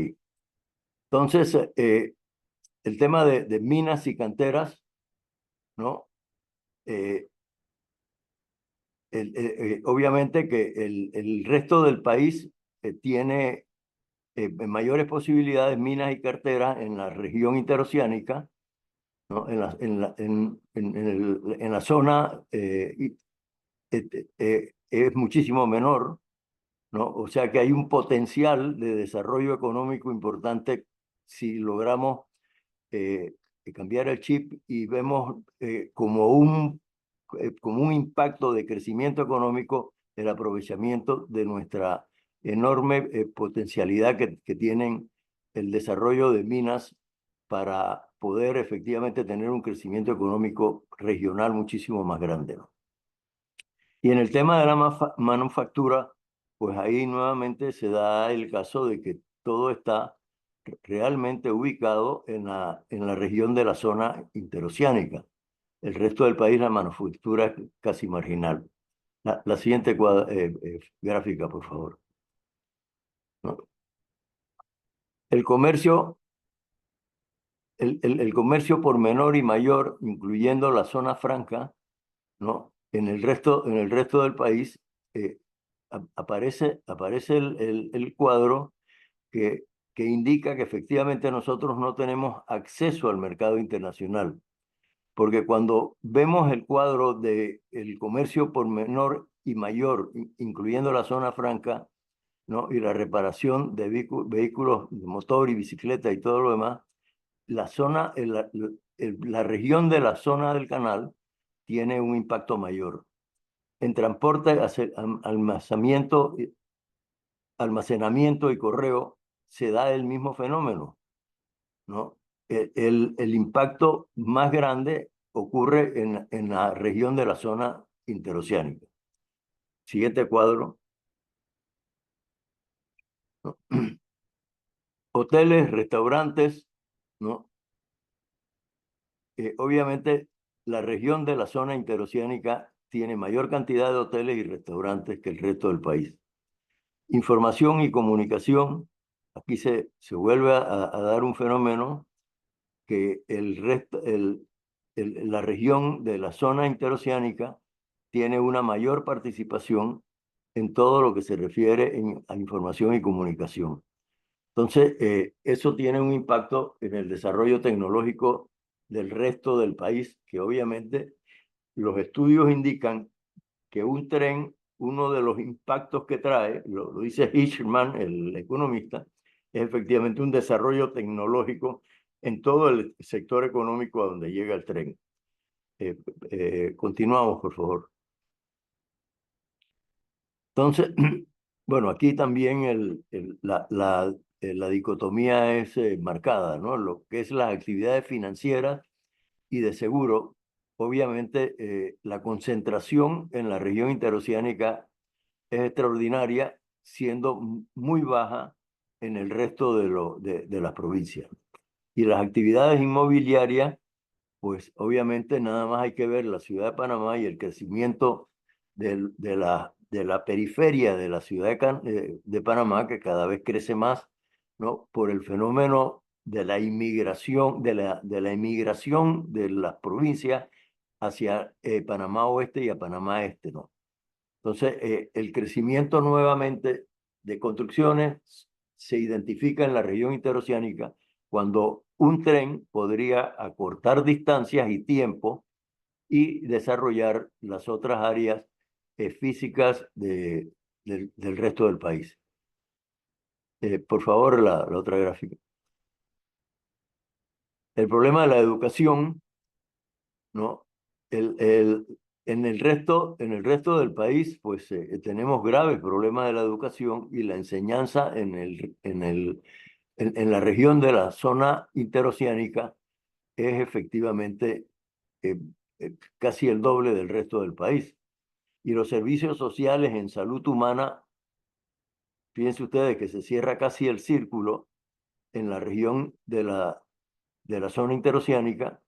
Entonces, el tema de minas y canteras, ¿no? Obviamente que el resto del país tiene mayores posibilidades, minas y carteras en la región interoceánica, ¿no? En la zona es muchísimo menor, ¿no? O sea que hay un potencial de desarrollo económico importante si logramos cambiar el chip y vemos como un impacto de crecimiento económico el aprovechamiento de nuestra enorme potencialidad que tienen el desarrollo de minas para poder efectivamente tener un crecimiento económico regional muchísimo más grande, ¿no? Y en el tema de la manufactura, pues ahí nuevamente se da el caso de que todo está realmente ubicado en la región de la zona interoceánica. El resto del país, la manufactura es casi marginal. La siguiente gráfica, por favor, ¿no? El comercio, el comercio por menor y mayor, incluyendo la zona franca, ¿no? En el resto del país, aparece el cuadro que indica que efectivamente nosotros no tenemos acceso al mercado internacional. Porque cuando vemos el cuadro del comercio por menor y mayor, incluyendo la zona franca, ¿no? Y la reparación de vehículos de motor y bicicleta y todo lo demás, la región de la zona del canal tiene un impacto mayor. En transporte, almacenamiento y correo se da el mismo fenómeno, ¿no? El impacto más grande ocurre en la región de la zona interoceánica. Siguiente cuadro. ¿No? Hoteles, restaurantes, ¿no? Obviamente, la región de la zona interoceánica tiene mayor cantidad de hoteles y restaurantes que el resto del país. Información y comunicación, aquí se vuelve a dar un fenómeno que la región de la zona interoceánica tiene una mayor participación en todo lo que se refiere a información y comunicación. Entonces, eso tiene un impacto en el desarrollo tecnológico del resto del país, que obviamente los estudios indican que un tren, uno de los impactos que trae, lo dice Hirschman, el economista, es efectivamente un desarrollo tecnológico en todo el sector económico a donde llega el tren. Continuamos, por favor. Entonces, bueno, aquí también la dicotomía es marcada, ¿no? Lo que es las actividades financieras y de seguro, obviamente la concentración en la región interoceánica es extraordinaria, siendo muy baja en el resto de las provincias. Y las actividades inmobiliarias, pues obviamente nada más hay que ver la ciudad de Panamá y el crecimiento de la periferia de la ciudad de Panamá, que cada vez crece más, ¿no? Por el fenómeno de la inmigración, de la inmigración de las provincias hacia Panamá Oeste y a Panamá Este, ¿no? Entonces, el crecimiento nuevamente de construcciones se identifica en la región interoceánica cuando un tren podría acortar distancias y tiempo y desarrollar las otras áreas físicas del resto del país. Por favor, la otra gráfica. El problema de la educación, ¿no? En el resto del país, pues tenemos graves problemas de la educación y la enseñanza en la región de la zona interoceánica es efectivamente casi el doble del resto del país. Y los servicios sociales en salud humana, fíjense ustedes que se cierra casi el círculo en la región de la zona interoceánica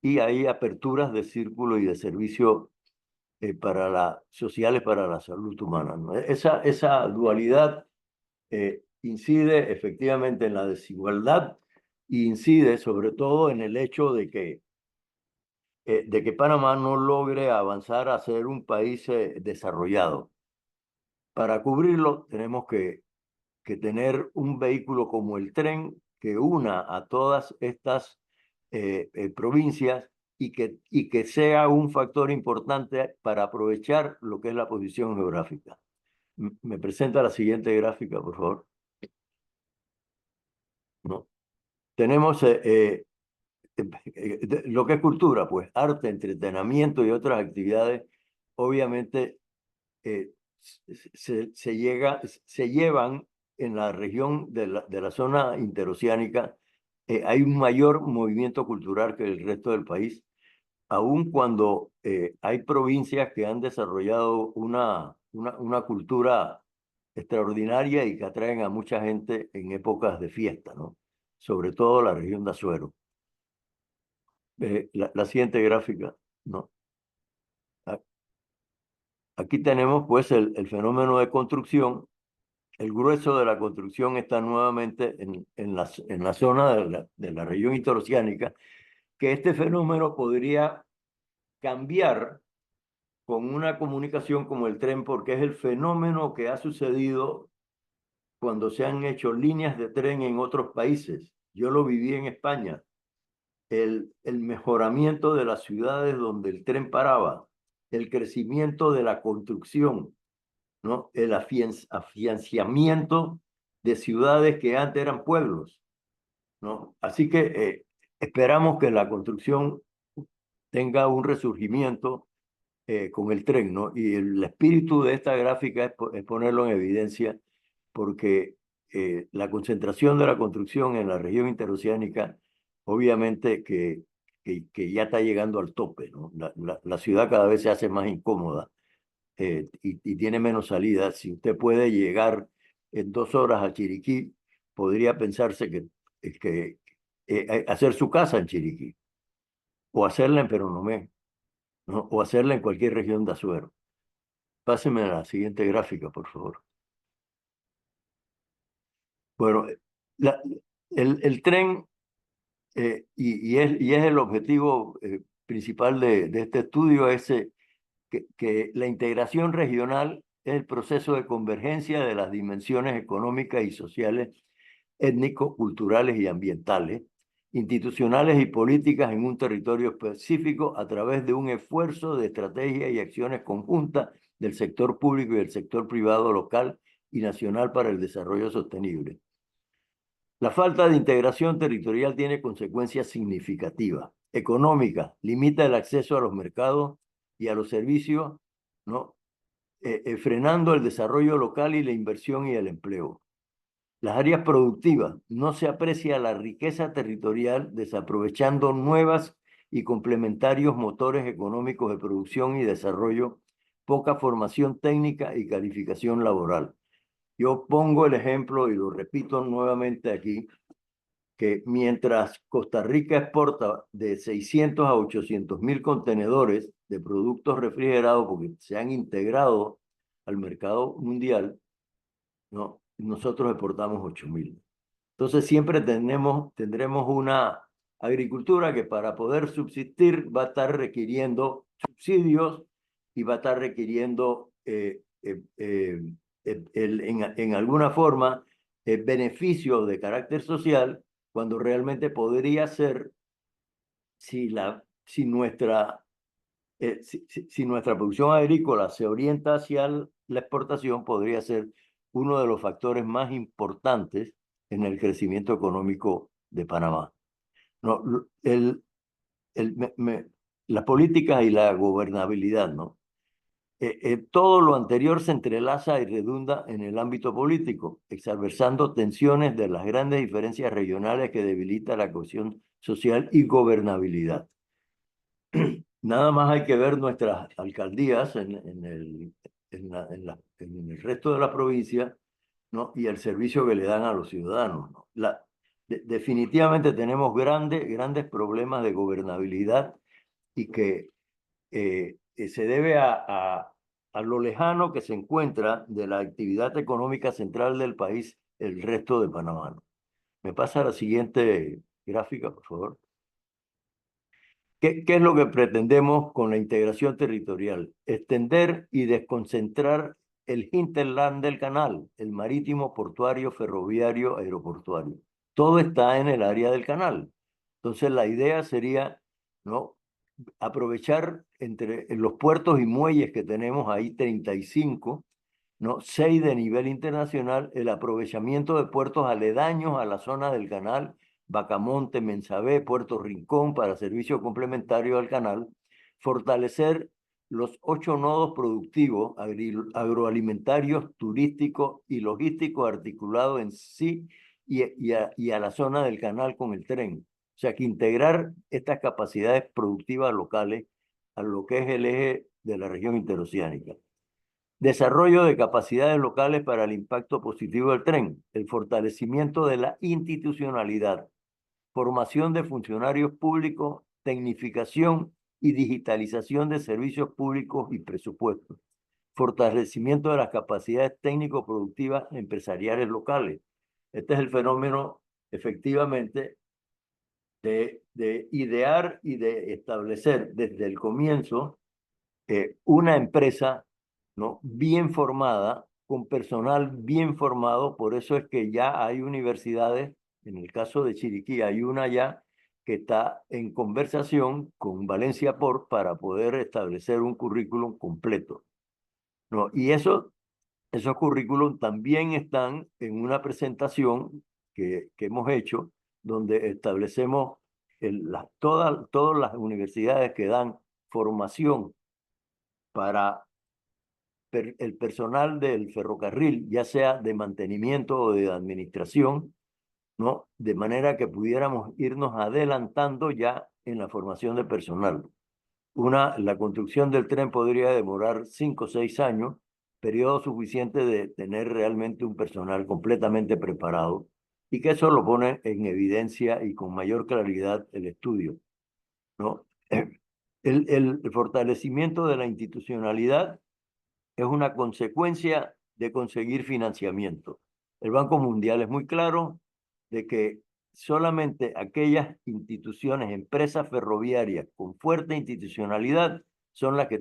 y hay aperturas de círculo y de servicio sociales para la salud humana, ¿no? Esa dualidad incide efectivamente en la desigualdad e incide sobre todo en el hecho de que Panamá no logre avanzar a ser un país desarrollado. Para cubrirlo tenemos que tener un vehículo como el tren que una a todas estas provincias y que sea un factor importante para aprovechar lo que es la posición geográfica. ¿Me presenta la siguiente gráfica, por favor? ¿No? Tenemos lo que es cultura, pues arte, entretenimiento y otras actividades, obviamente se llevan en la región de la zona interoceánica, hay un mayor movimiento cultural que el resto del país, aun cuando hay provincias que han desarrollado una cultura extraordinaria y que atraen a mucha gente en épocas de fiesta, ¿no? Sobre todo la región de Azuero. La siguiente gráfica, ¿no? Aquí tenemos pues el fenómeno de construcción. El grueso de la construcción está nuevamente en la zona de la región interoceánica, que este fenómeno podría cambiar con una comunicación como el tren, porque es el fenómeno que ha sucedido cuando se han hecho líneas de tren en otros países. Yo lo viví en España. El mejoramiento de las ciudades donde el tren paraba, el crecimiento de la construcción, ¿no? El afianzamiento de ciudades que antes eran pueblos, ¿no? Así que esperamos que la construcción tenga un resurgimiento con el tren, ¿no? Y el espíritu de esta gráfica es ponerlo en evidencia porque la concentración de la construcción en la región interoceánica, obviamente que ya está llegando al tope, ¿no? La ciudad cada vez se hace más incómoda y tiene menos salidas. Si usted puede llegar en 2 horas a Chiriquí, podría pensarse que hacer su casa en Chiriquí o hacerla en Peronomé, ¿no? O hacerla en cualquier región de Azuero. Páseme a la siguiente gráfica, por favor. Bueno, la- el tren, y es el objetivo principal de este estudio, es que la integración regional es el proceso de convergencia de las dimensiones económicas y sociales, étnico-culturales y ambientales, institucionales y políticas en un territorio específico a través de un esfuerzo de estrategia y acciones conjuntas del sector público y del sector privado local y nacional para el desarrollo sostenible. La falta de integración territorial tiene consecuencias significativas. Económica, limita el acceso a los mercados y a los servicios, ¿no? Frenando el desarrollo local y la inversión y el empleo. Las áreas productivas, no se aprecia la riqueza territorial desaprovechando nuevas y complementarios motores económicos de producción y desarrollo, poca formación técnica y calificación laboral. Yo pongo el ejemplo y lo repito nuevamente aquí, que mientras Costa Rica exporta de 600 a 800.000 contenedores de productos refrigerados porque se han integrado al mercado mundial, ¿no? Nosotros exportamos 8.000. Entonces siempre tendremos una agricultura que para poder subsistir va a estar requiriendo subsidios y va a estar requiriendo en alguna forma beneficios de carácter social cuando realmente podría ser si nuestra producción agrícola se orienta hacia la exportación, podría ser uno de los factores más importantes en el crecimiento económico de Panamá. No, las políticas y la gobernabilidad, ¿no? Todo lo anterior se entrelaza y redunda en el ámbito político, exacerbando tensiones de las grandes diferencias regionales que debilita la cohesión social y gobernabilidad. Nada más hay que ver nuestras alcaldías en el resto de la provincia, ¿no? Y el servicio que le dan a los ciudadanos, ¿no? Definitivamente tenemos grandes problemas de gobernabilidad y que se debe a lo lejano que se encuentra de la actividad económica central del país, el resto de Panamá, ¿no? Me pasa a la siguiente gráfica, por favor. ¿Qué es lo que pretendemos con la integración territorial? Extender y desconcentrar el hinterland del canal, el marítimo, portuario, ferroviario, aeroportuario. Todo está en el área del canal. Entonces la idea sería, ¿no?, aprovechar entre los puertos y muelles que tenemos ahí 35, ¿no?, 6 de nivel internacional, el aprovechamiento de puertos aledaños a la zona del canal, Bacamonte, Mensabé, Puerto Rincón para servicio complementario al canal, fortalecer los 8 nodos productivos agroalimentarios, turísticos y logísticos articulados en sí y a la zona del canal con el tren. O sea, que integrar estas capacidades productivas locales a lo que es el eje de la región interoceánica. Desarrollo de capacidades locales para el impacto positivo del tren, el fortalecimiento de la institucionalidad, formación de funcionarios públicos, tecnificación y digitalización de servicios públicos y presupuestos, fortalecimiento de las capacidades técnico-productivas empresariales locales. Este es el fenómeno, efectivamente, de idear y de establecer desde el comienzo una empresa, ¿no?, bien formada, con personal bien formado. Por eso es que ya hay universidades, en el caso de Chiriquí hay una ya que está en conversación con Valencia Port para poder establecer un currículum completo, ¿no? Y esos currículum también están en una presentación que hemos hecho, donde establecemos todas las universidades que dan formación para el personal del ferrocarril, ya sea de mantenimiento o de administración, ¿no? De manera que pudiéramos irnos adelantando ya en la formación de personal. La construcción del tren podría demorar 5 o 6 años, periodo suficiente de tener realmente un personal completamente preparado, y que eso lo pone en evidencia y con mayor claridad el estudio, ¿no? El fortalecimiento de la institucionalidad es una consecuencia de conseguir financiamiento. El Banco Mundial es muy claro de que solamente aquellas instituciones, empresas ferroviarias con fuerte institucionalidad son las que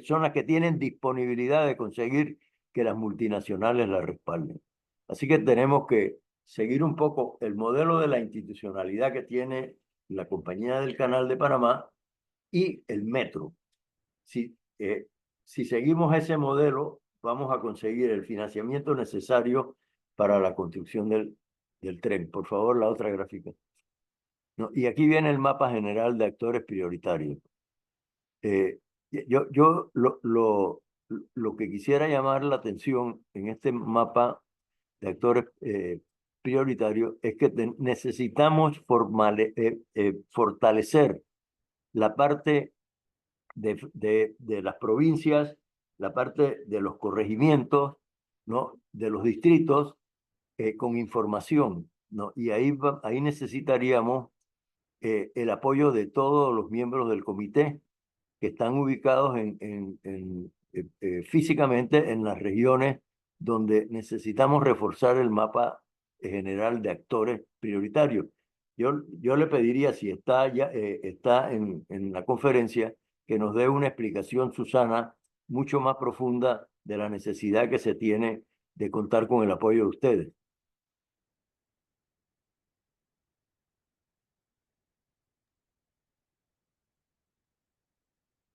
son las que tienen disponibilidad de conseguir que las multinacionales las respalden. Así que tenemos que seguir un poco el modelo de la institucionalidad que tiene la Compañía del Canal de Panamá y el metro. Si seguimos ese modelo, vamos a conseguir el financiamiento necesario para la construcción del tren. Por favor, la otra gráfica. No, y aquí viene el mapa general de actores prioritarios. Yo lo que quisiera llamar la atención en este mapa de actores prioritarios es que necesitamos fortalecer la parte de las provincias, la parte de los corregimientos, ¿no?, de los distritos, con información, ¿no? Y ahí necesitaríamos el apoyo de todos los miembros del comité que están ubicados físicamente en las regiones donde necesitamos reforzar el mapa general de actores prioritarios. Yo le pediría, si está en la conferencia, que nos dé una explicación, Susana, mucho más profunda de la necesidad que se tiene de contar con el apoyo de ustedes.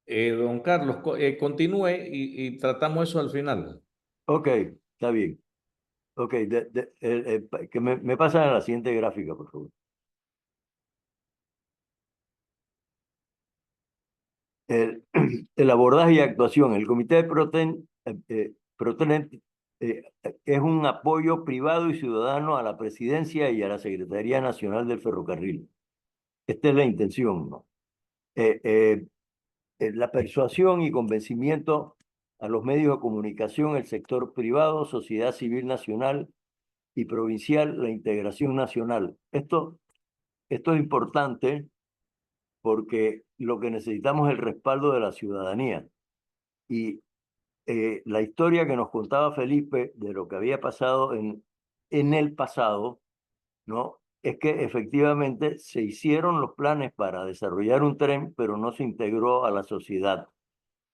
Don Carlos, continúe y tratamos eso al final. Ok, está bien. Ok, que me pasan a la siguiente gráfica, por favor. El abordaje y actuación. El Comité de Proten es un apoyo privado y ciudadano a la Presidencia y a la Secretaría Nacional del Ferrocarril. Esta es la intención, ¿no? La persuasión y convencimiento a los medios de comunicación, el sector privado, sociedad civil nacional y provincial, la integración nacional. Esto es importante porque lo que necesitamos es el respaldo de la ciudadanía. Y la historia que nos contaba Felipe de lo que había pasado en el pasado, ¿no?, es que efectivamente se hicieron los planes para desarrollar un tren, pero no se integró a la sociedad.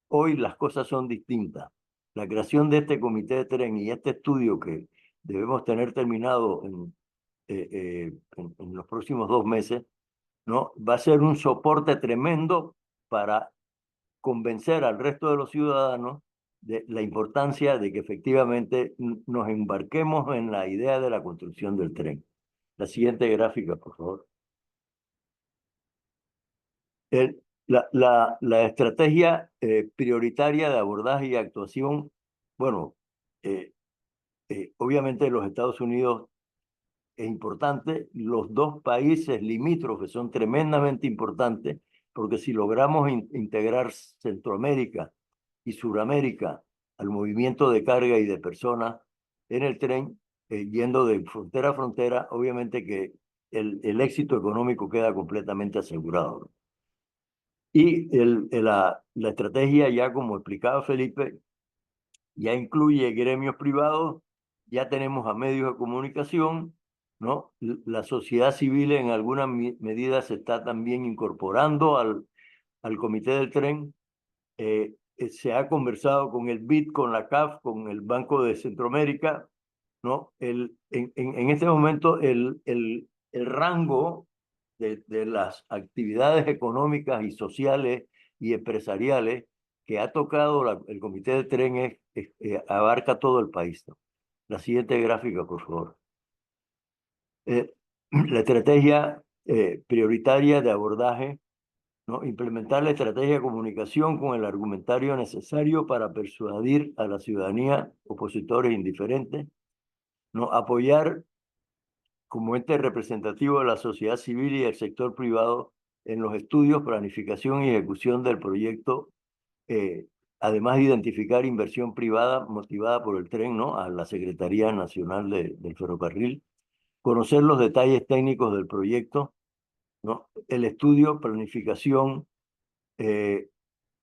Hoy las cosas son distintas. La creación de este comité de tren y este estudio que debemos tener terminado en los próximos 2 meses, ¿no?, va a ser un soporte tremendo para convencer al resto de los ciudadanos de la importancia de que efectivamente nos embarquemos en la idea de la construcción del tren. La siguiente gráfica, por favor. La estrategia prioritaria de abordaje y actuación, bueno, obviamente los Estados Unidos es importante, los dos países limítrofes son tremendamente importantes, porque si logramos integrar Centroamérica y Suramérica al movimiento de carga y de personas en el tren, yendo de frontera a frontera, obviamente que el éxito económico queda completamente asegurado. Y la estrategia, ya como explicaba Felipe, ya incluye gremios privados, ya tenemos a medios de comunicación, ¿no? La sociedad civil en alguna medida se está también incorporando al Comité del Tren. Se ha conversado con el BID, con la CAF, con el Banco de Centroamérica, ¿no? En este momento el rango de las actividades económicas y sociales y empresariales que ha tocado el Comité del Tren abarca todo el país, ¿no? La siguiente gráfica, por favor. La estrategia prioritaria de abordaje, ¿no? Implementar la estrategia de comunicación con el argumentario necesario para persuadir a la ciudadanía, opositores indiferentes, ¿no? Apoyar como ente representativo de la sociedad civil y del sector privado en los estudios, planificación y ejecución del proyecto, además de identificar inversión privada motivada por el tren, ¿no? A la Secretaría Nacional del Ferrocarril, conocer los detalles técnicos del proyecto, ¿no? El estudio, planificación,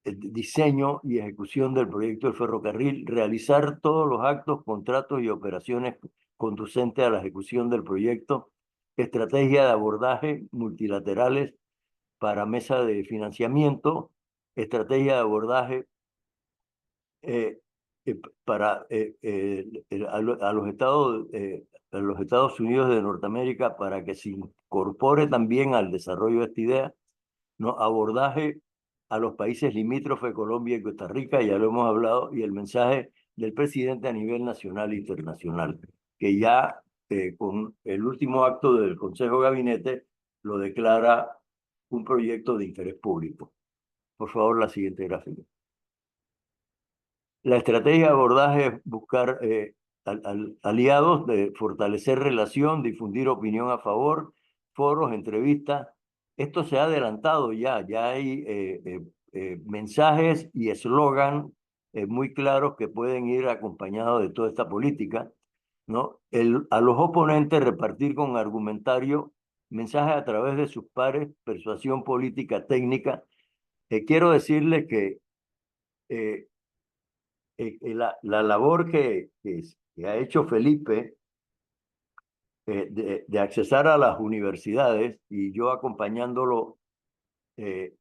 diseño y ejecución del proyecto del ferrocarril, realizar todos los actos, contratos y operaciones conducentes a la ejecución del proyecto, estrategia de abordaje multilaterales para mesa de financiamiento, estrategia de abordaje para a los Estados Unidos de Norteamérica para que se incorpore también al desarrollo de esta idea, ¿no? Abordaje a los países limítrofes, Colombia y Costa Rica, ya lo hemos hablado, y el mensaje del presidente a nivel nacional e internacional, que ya con el último acto del Consejo de Gabinete lo declara un proyecto de interés público. Por favor, la siguiente gráfica. La estrategia de abordaje es buscar aliados, de fortalecer relación, difundir opinión a favor, foros, entrevistas. Esto se ha adelantado ya hay mensajes y eslogan muy claros que pueden ir acompañados de toda esta política, ¿no? A los oponentes repartir con argumentario mensajes a través de sus pares, persuasión política técnica. Quiero decirles que la labor que ha hecho Felipe de accesar a las universidades y yo acompañándolo, de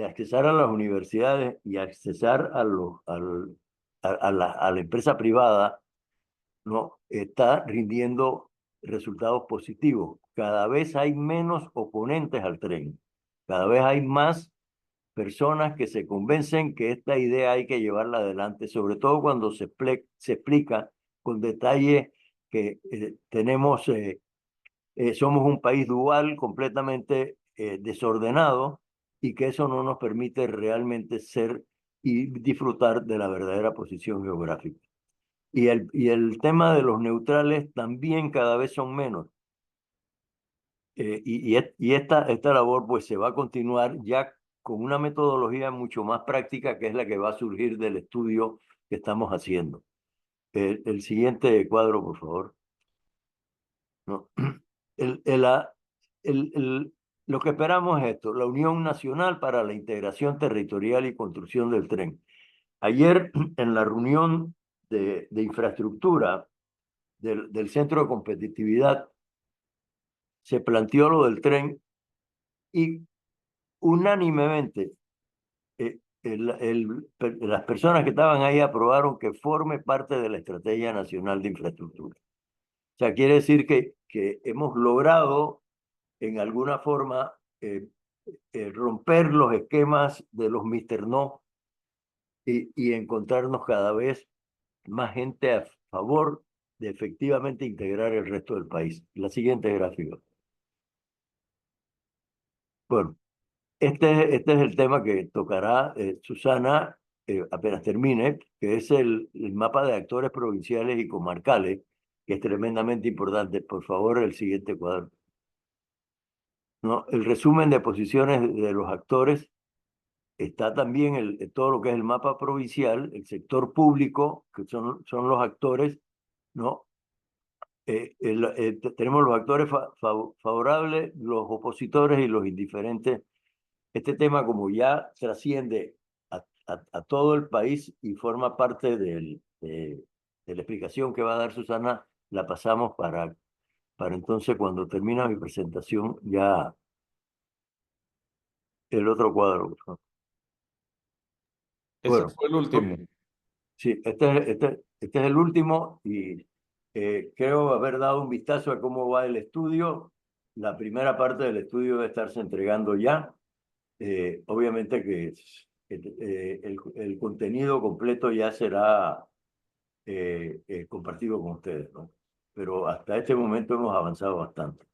accesar a las universidades y accesar a la empresa privada, ¿no? Está rindiendo resultados positivos. Cada vez hay menos oponentes al tren, cada vez hay más personas que se convencen que esta idea hay que llevarla adelante, sobre todo cuando se explica con detalle que somos un país dual, completamente desordenado, y que eso no nos permite realmente ser y disfrutar de la verdadera posición geográfica. Y el tema de los neutrales también cada vez son menos. Y esta labor pues se va a continuar ya con una metodología mucho más práctica, que es la que va a surgir del estudio que estamos haciendo. El siguiente cuadro, por favor. ¿No? Lo que esperamos es esto: la Unión Nacional para la Integración Territorial y Construcción del Tren. Ayer, en la reunión de infraestructura del Centro de Competitividad, se planteó lo del tren y unánimemente las personas que estaban ahí aprobaron que forme parte de la Estrategia Nacional de Infraestructura. O sea, quiere decir que hemos logrado en alguna forma romper los esquemas de los Mr. No y encontrarnos cada vez más gente a favor de efectivamente integrar el resto del país. La siguiente gráfica. Bueno, este es el tema que tocará Susana apenas termine, que es el mapa de actores provinciales y comarcales, que es tremendamente importante. Por favor, el siguiente cuadro. ¿No? El resumen de posiciones de los actores. Está también todo lo que es el mapa provincial, el sector público, que son los actores, ¿no? Tenemos los actores favorables, los opositores y los indiferentes. Este tema, como ya trasciende a todo el país y forma parte de la explicación que va a dar Susana, la pasamos para entonces, cuando termina mi presentación, ya el otro cuadro, por favor. Ese Bueno, fue el último. sí, este es el último y creo haber dado un vistazo a cómo va el estudio. La primera parte del estudio debe estarse entregando ya. Obviamente que el contenido completo ya será compartido con ustedes, ¿no? Pero hasta este momento hemos avanzado bastante.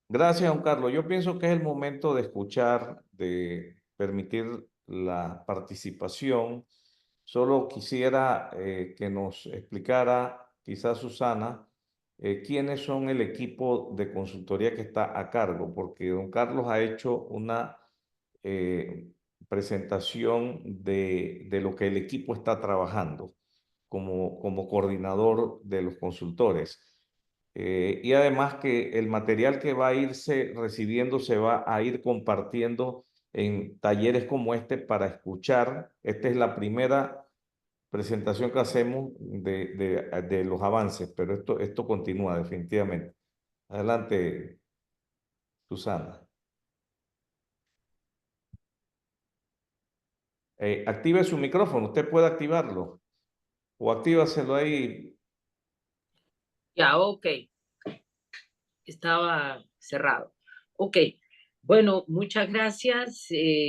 Gracias, don Carlos. Yo pienso que es el momento de escuchar, de permitir la participación. Solo quisiera que nos explicara, quizás Susana, quiénes son el equipo de consultoría que está a cargo, porque don Carlos ha hecho una eh, presentación de lo que el equipo está trabajando como coordinador de los consultores. Y además que el material que va a irse recibiendo se va a ir compartiendo en talleres como este para escuchar. Esta es la primera presentación que hacemos de los avances, pero esto continúa definitivamente. Adelante, Susana. Active su micrófono, usted puede activarlo o actívaselo ahí. Ya, ok. Estaba cerrado. Ok. Bueno, muchas gracias.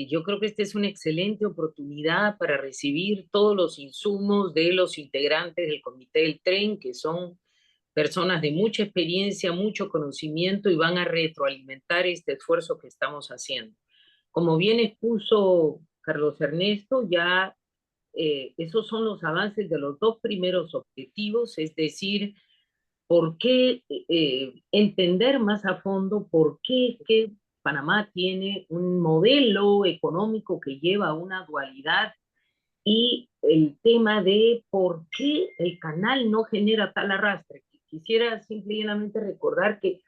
Yo creo que esta es una excelente oportunidad para recibir todos los insumos de los integrantes del Comité del Tren, que son personas de mucha experiencia, mucho conocimiento y van a retroalimentar este esfuerzo que estamos haciendo. Como bien expuso Carlos Ernesto, ya esos son los avances de los dos primeros objetivos, es decir, por qué entender más a fondo por qué es que Panamá tiene un modelo económico que lleva a una dualidad y el tema de por qué el canal no genera tal arrastre. Quisiera simplemente recordar que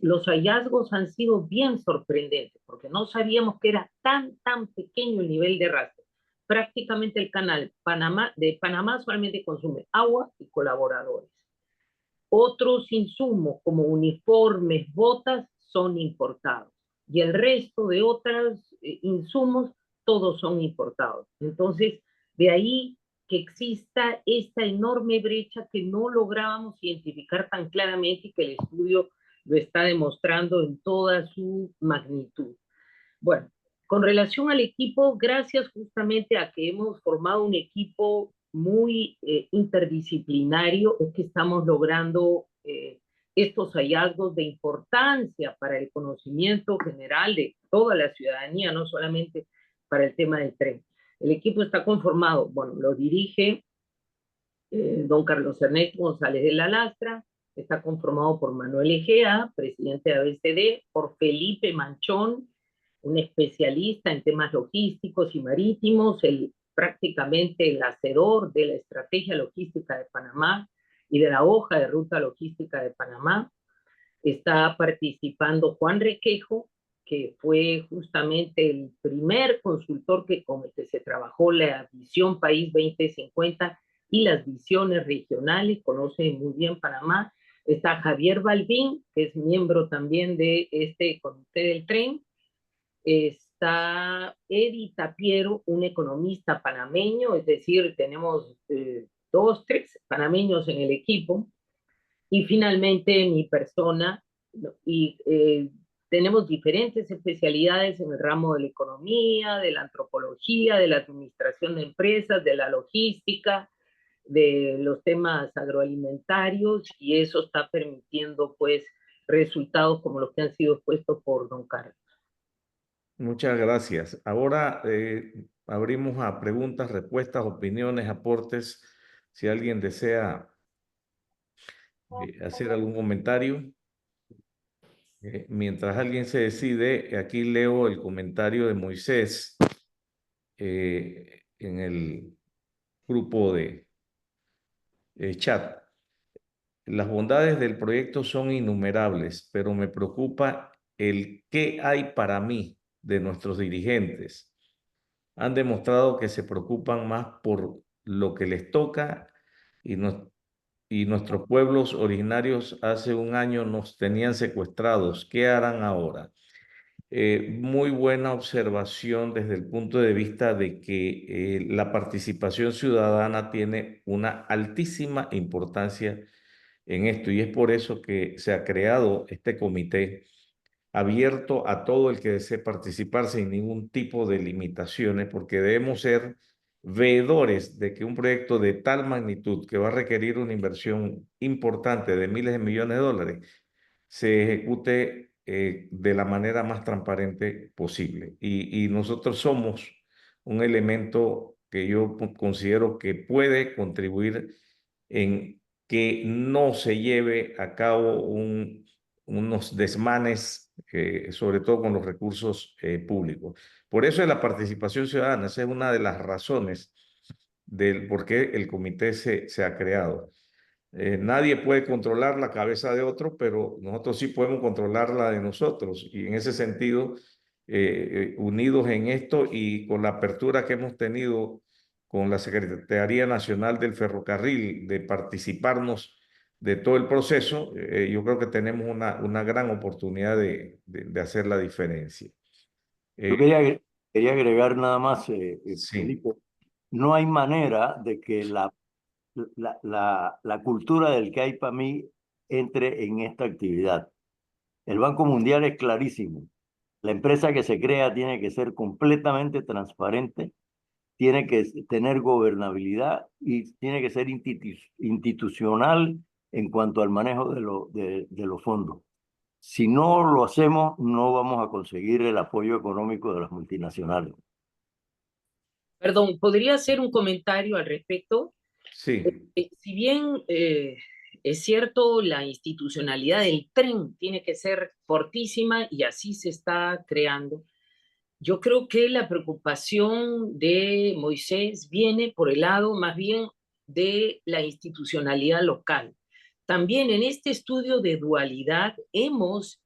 los hallazgos han sido bien sorprendentes, porque no sabíamos que era tan pequeño el nivel de arrastre. Prácticamente el canal de Panamá solamente consume agua y colaboradores. Otros insumos como uniformes, botas, son importados. Y el resto de otros insumos, todos son importados. Entonces, de ahí que exista esta enorme brecha que no lográbamos identificar tan claramente y que el estudio lo está demostrando en toda su magnitud. Bueno, con relación al equipo, gracias justamente a que hemos formado un equipo muy interdisciplinario, es que estamos logrando estos hallazgos de importancia para el conocimiento general de toda la ciudadanía, no solamente para el tema del tren. El equipo está conformado, bueno, lo dirige don Carlos Ernesto González de la Lastra, está conformado por Manuel Egea, presidente de ABCD, por Felipe Manchón, un especialista en temas logísticos y marítimos, prácticamente el hacedor de la estrategia logística de Panamá y de la hoja de ruta logística de Panamá. Está participando Juan Requejo, que fue justamente el primer consultor con el que se trabajó la Visión País 2050 y las visiones regionales, conoce muy bien Panamá. Está Javier Balbín, que es miembro también de este Comité del Tren. Está Eddie Tapiero, un economista panameño, es decir, tenemos 3 panameños en el equipo. Y finalmente mi persona, y tenemos diferentes especialidades en el ramo de la economía, de la antropología, de la administración de empresas, de la logística, de los temas agroalimentarios, y eso está permitiendo pues resultados como los que han sido expuestos por don Carlos. Muchas gracias. Ahora abrimos a preguntas, respuestas, opiniones, aportes. Si alguien desea hacer algún comentario. Mientras alguien se decide, aquí leo el comentario de Moisés en el grupo de chat. Las bondades del proyecto son innumerables, pero me preocupa el qué hay para mí de nuestros dirigentes. Han demostrado que se preocupan más por lo que les toca y nuestros pueblos originarios hace un año nos tenían secuestrados. ¿Qué harán ahora? muy buena observación desde el punto de vista de que la participación ciudadana tiene una altísima importancia en esto y es por eso que se ha creado este comité abierto a todo el que desee participar sin ningún tipo de limitaciones, porque debemos ser veedores de que un proyecto de tal magnitud que va a requerir una inversión importante de miles de millones de dólares se ejecute de la manera más transparente posible. Y nosotros somos un elemento que yo considero que puede contribuir en que no se lleve a cabo unos desmanes, sobre todo con los recursos públicos. Por eso es la participación ciudadana, esa es una de las razones del por qué el comité se ha creado. Nadie puede controlar la cabeza de otro, pero nosotros sí podemos controlar la de nosotros. Y en ese sentido, unidos en esto y con la apertura que hemos tenido con la Secretaría Nacional del Ferrocarril de participarnos de todo el proceso, yo creo que tenemos una gran oportunidad de hacer la diferencia. Yo quería agregar nada más, Sí, Felipe, no hay manera de que la cultura del que hay para mí entre en esta actividad. El Banco Mundial es clarísimo. La empresa que se crea tiene que ser completamente transparente, tiene que tener gobernabilidad y tiene que ser institucional en cuanto al manejo de los fondos. Si no lo hacemos, no vamos a conseguir el apoyo económico de las multinacionales. Perdón, ¿podría hacer un comentario al respecto? sí, Si bien es cierto, la institucionalidad del tren tiene que ser fortísima y así se está creando, yo creo que la preocupación de Moisés viene por el lado más bien de la institucionalidad local. También en este estudio de dualidad hemos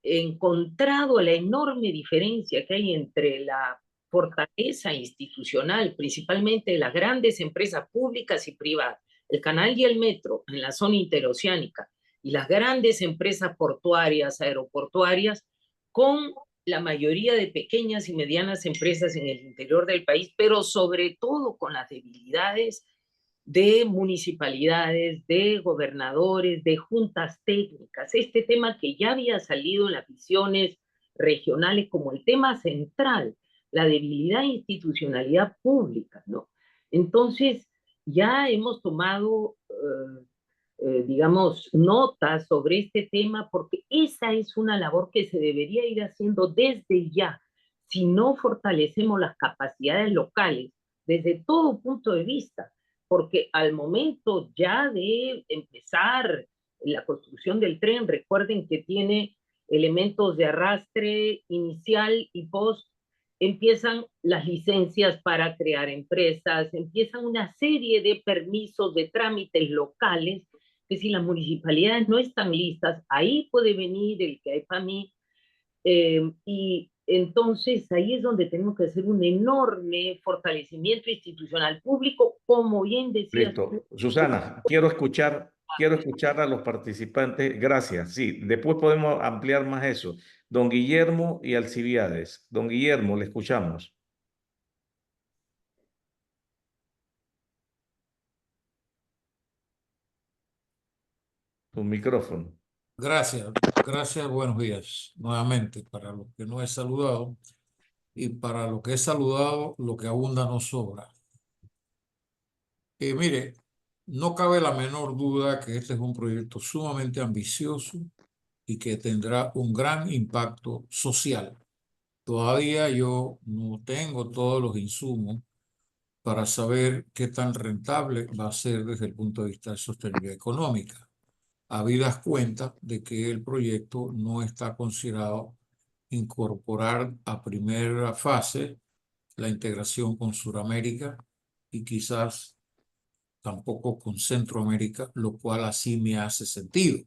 encontrado la enorme diferencia que hay entre la fortaleza institucional, principalmente de las grandes empresas públicas y privadas, el canal y el metro en la zona interoceánica, y las grandes empresas portuarias, aeroportuarias, con la mayoría de pequeñas y medianas empresas en el interior del país, pero sobre todo con las debilidades de municipalidades, de gobernadores, de juntas técnicas. Este tema que ya había salido en las visiones regionales como el tema central, la debilidad de institucionalidad pública, ¿no? Entonces, ya hemos tomado, digamos, notas sobre este tema porque esa es una labor que se debería ir haciendo desde ya. Si no fortalecemos las capacidades locales desde todo punto de vista, porque al momento ya de empezar la construcción del tren, recuerden que tiene elementos de arrastre inicial y post, empiezan las licencias para crear empresas, empiezan una serie de permisos, de trámites locales, que si las municipalidades no están listas, ahí puede venir el que hay para mí, y entonces ahí es donde tenemos que hacer un enorme fortalecimiento institucional público, como bien decía. listo. Susana, quiero escuchar a los participantes. Gracias. Sí, después podemos ampliar más eso. Don Guillermo y Alcibiades. Don Guillermo, le escuchamos. Tu micrófono. Gracias, gracias, buenos días nuevamente para los que no he saludado y para los que he saludado, lo que abunda no sobra. Mire, no cabe la menor duda que este es un proyecto sumamente ambicioso y que tendrá un gran impacto social. Todavía yo no tengo todos los insumos para saber qué tan rentable va a ser desde el punto de vista de sostenibilidad económica, habidas cuenta de que el proyecto no está considerado incorporar a primera fase la integración con Sudamérica y quizás tampoco con Centroamérica, lo cual así me hace sentido.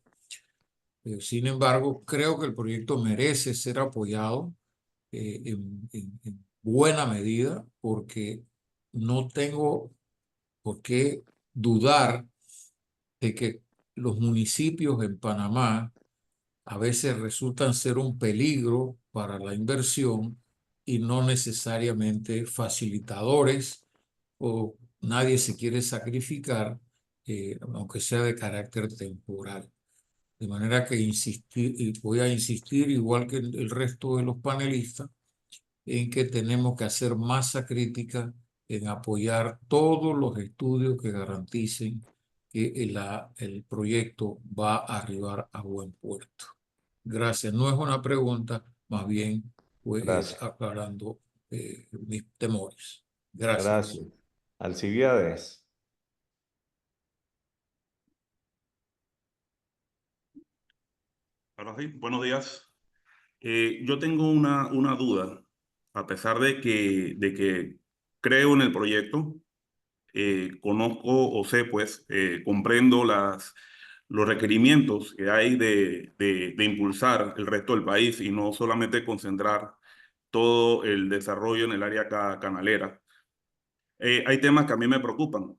Sin embargo, creo que el proyecto merece ser apoyado en buena medida porque no tengo por qué dudar de que los municipios en Panamá a veces resultan ser un peligro para la inversión y no necesariamente facilitadores, o nadie se quiere sacrificar, aunque sea de carácter temporal. De manera que insistir, y voy a insistir, igual que el resto de los panelistas, en que tenemos que hacer masa crítica en apoyar todos los estudios que garanticen que el proyecto va a arribar a buen puerto. Gracias. No es una pregunta, más bien Gracias. aclarando mis temores. Gracias. Gracias. Alcibiades. Ahora sí, buenos días. Yo tengo una duda, a pesar de que creo en el proyecto, conozco o sé, pues, comprendo los requerimientos que hay de impulsar el resto del país y no solamente concentrar todo el desarrollo en el área canalera. Hay temas que a mí me preocupan.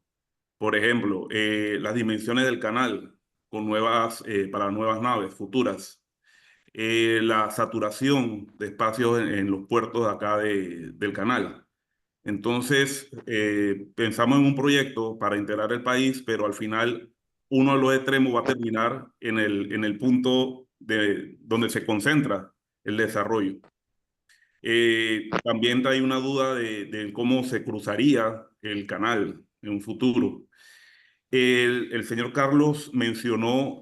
Por ejemplo, las dimensiones del canal con para nuevas naves futuras, la saturación de espacios en los puertos de acá del canal. Entonces, pensamos en un proyecto para integrar el país, pero al final uno de los extremos va a terminar en el punto donde se concentra el desarrollo. También hay una duda de cómo se cruzaría el canal en un futuro. El señor Carlos mencionó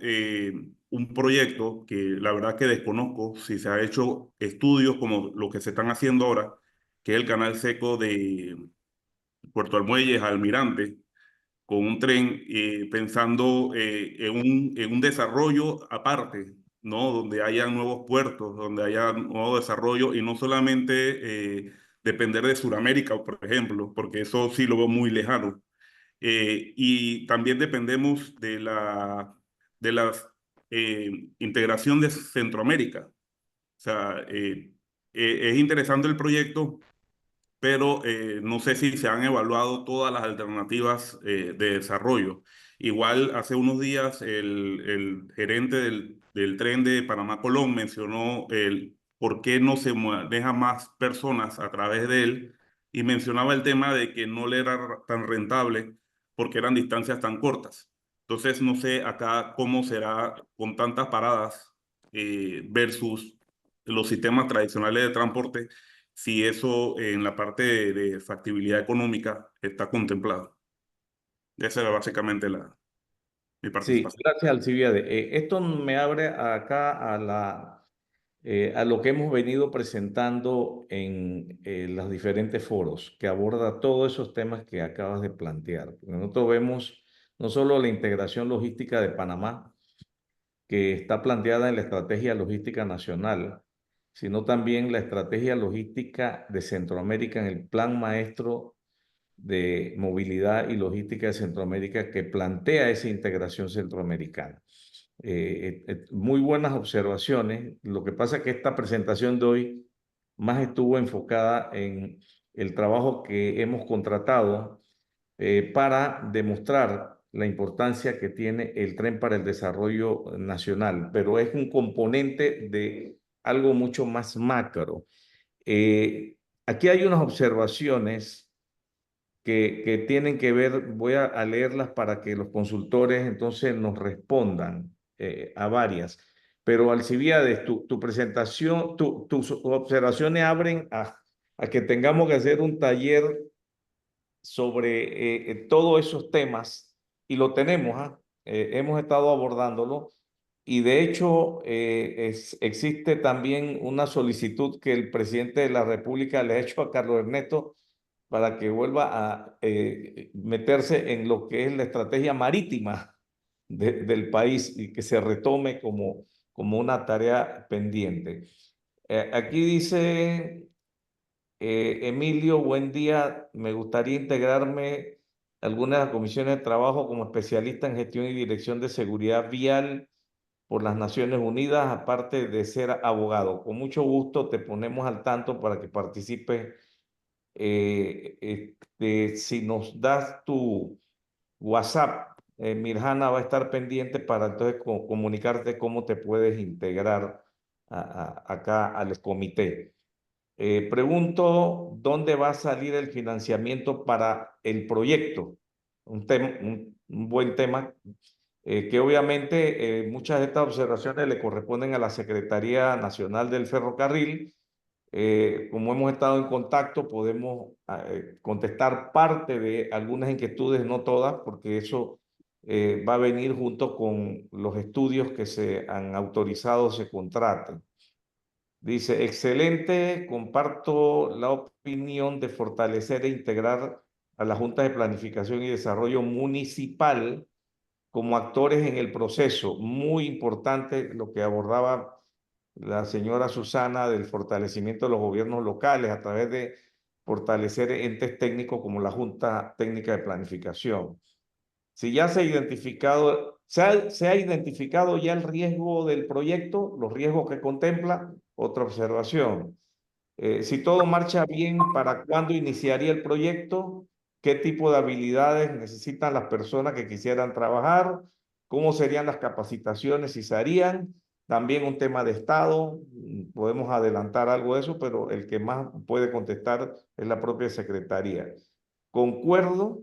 un proyecto que la verdad que desconozco si se ha hecho estudios como lo que se están haciendo ahora, que es el canal seco de Puerto Almuelles a Almirante, con un tren pensando en un desarrollo aparte, ¿no? Donde haya nuevos puertos, donde haya nuevo desarrollo y no solamente depender de Sudamérica, por ejemplo, porque eso sí lo veo muy lejano. Y también dependemos de la integración de Centroamérica. O sea, es interesante el proyecto, pero no sé si se han evaluado todas las alternativas de desarrollo. Igual hace unos días el gerente del tren de Panamá-Colón mencionó el por qué no se manejan más personas a través de él y mencionaba el tema de que no le era tan rentable porque eran distancias tan cortas. Entonces no sé acá cómo será con tantas paradas versus los sistemas tradicionales de transporte, si eso en la parte de factibilidad económica está contemplado. Esa era básicamente mi Sí, participación. gracias, Alcibiades. Esto me abre acá a lo que hemos venido presentando en los diferentes foros, que aborda todos esos temas que acabas de plantear. Nosotros vemos no solo la integración logística de Panamá, que está planteada en la Estrategia Logística Nacional, sino también la Estrategia Logística de Centroamérica en el Plan Maestro de Movilidad y Logística de Centroamérica, que plantea esa integración centroamericana. Muy buenas observaciones. Lo que pasa es que esta presentación de hoy más estuvo enfocada en el trabajo que hemos contratado para demostrar la importancia que tiene el tren para el desarrollo nacional, pero es un componente de algo mucho más macro. Aquí hay unas observaciones que tienen que ver, voy a leerlas para que los consultores entonces nos respondan a varias. Pero Alcibiades, tu presentación, tus observaciones abren a que tengamos que hacer un taller sobre todos esos temas y lo tenemos, hemos estado abordándolo y de hecho existe también una solicitud que el presidente de la República le ha hecho a Carlos Ernesto para que vuelva a meterse en lo que es la estrategia marítima del país y que se retome como una tarea pendiente. Aquí dice Emilio, buen día. Me gustaría integrarme a algunas de las comisiones de trabajo como especialista en gestión y dirección de seguridad vial por las Naciones Unidas, aparte de ser abogado. Con mucho gusto te ponemos al tanto para que participes. Si nos das tu WhatsApp, Mirjana va a estar pendiente para entonces comunicarte cómo te puedes integrar acá al comité. Pregunto, ¿dónde va a salir el financiamiento para el proyecto? Un buen tema, que obviamente muchas de estas observaciones le corresponden a la Secretaría Nacional del Ferrocarril. Como hemos estado en contacto, podemos contestar parte de algunas inquietudes, no todas, porque eso va a venir junto con los estudios que se han autorizado, se contraten. Dice, excelente, comparto la opinión de fortalecer e integrar a la Junta de Planificación y Desarrollo Municipal como actores en el proceso. Muy importante lo que abordaba la señora Susana del fortalecimiento de los gobiernos locales a través de fortalecer entes técnicos como la Junta Técnica de Planificación. Si ya se ha identificado, se ha identificado ya el riesgo del proyecto, los riesgos que contempla, otra observación. Si todo marcha bien, ¿para cuándo iniciaría el proyecto? ¿Qué tipo de habilidades necesitan las personas que quisieran trabajar? ¿Cómo serían las capacitaciones si se harían? También un tema de Estado, podemos adelantar algo de eso, pero el que más puede contestar es la propia Secretaría. Concuerdo,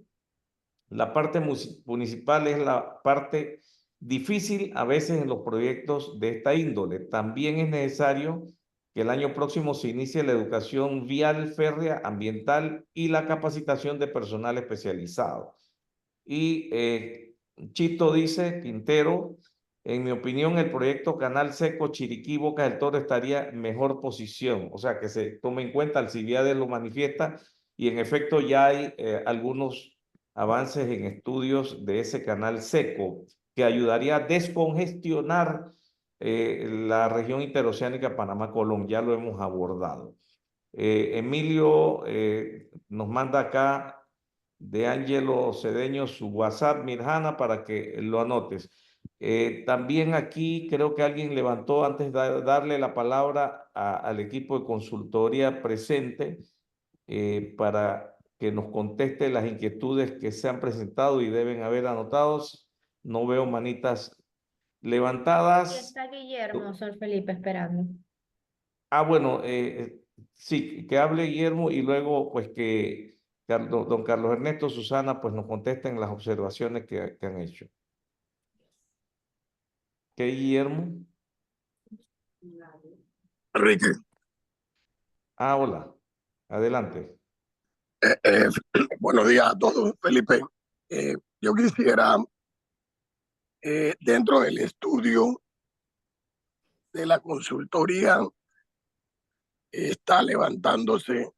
la parte municipal es la parte difícil a veces en los proyectos de esta índole. También es necesario que el año próximo se inicie la educación vial, férrea, ambiental y la capacitación de personal especializado. Y Chito dice, Quintero, en mi opinión, el proyecto Canal Seco Chiriquí Boca del Toro estaría en mejor posición. O sea, que se tome en cuenta, Alcibiades lo manifiesta, y en efecto ya hay algunos avances en estudios de ese canal seco que ayudaría a descongestionar la región interoceánica Panamá-Colón. Ya lo hemos abordado. Emilio nos manda acá de Ángelo Cedeño su WhatsApp, Mirjana, para que lo anotes. También aquí creo que alguien levantó antes de darle la palabra al equipo de consultoría presente para que nos conteste las inquietudes que se han presentado y deben haber anotados. No veo manitas levantadas. Y está Guillermo, Sor Felipe, esperando. Bueno, sí, que hable Guillermo y luego pues que don Carlos Ernesto, Susana, pues nos contesten las observaciones que han hecho. ¿Qué, Guillermo? Enrique. Hola. Adelante. Buenos días a todos, Felipe. Yo quisiera, dentro del estudio de la consultoría, está levantándose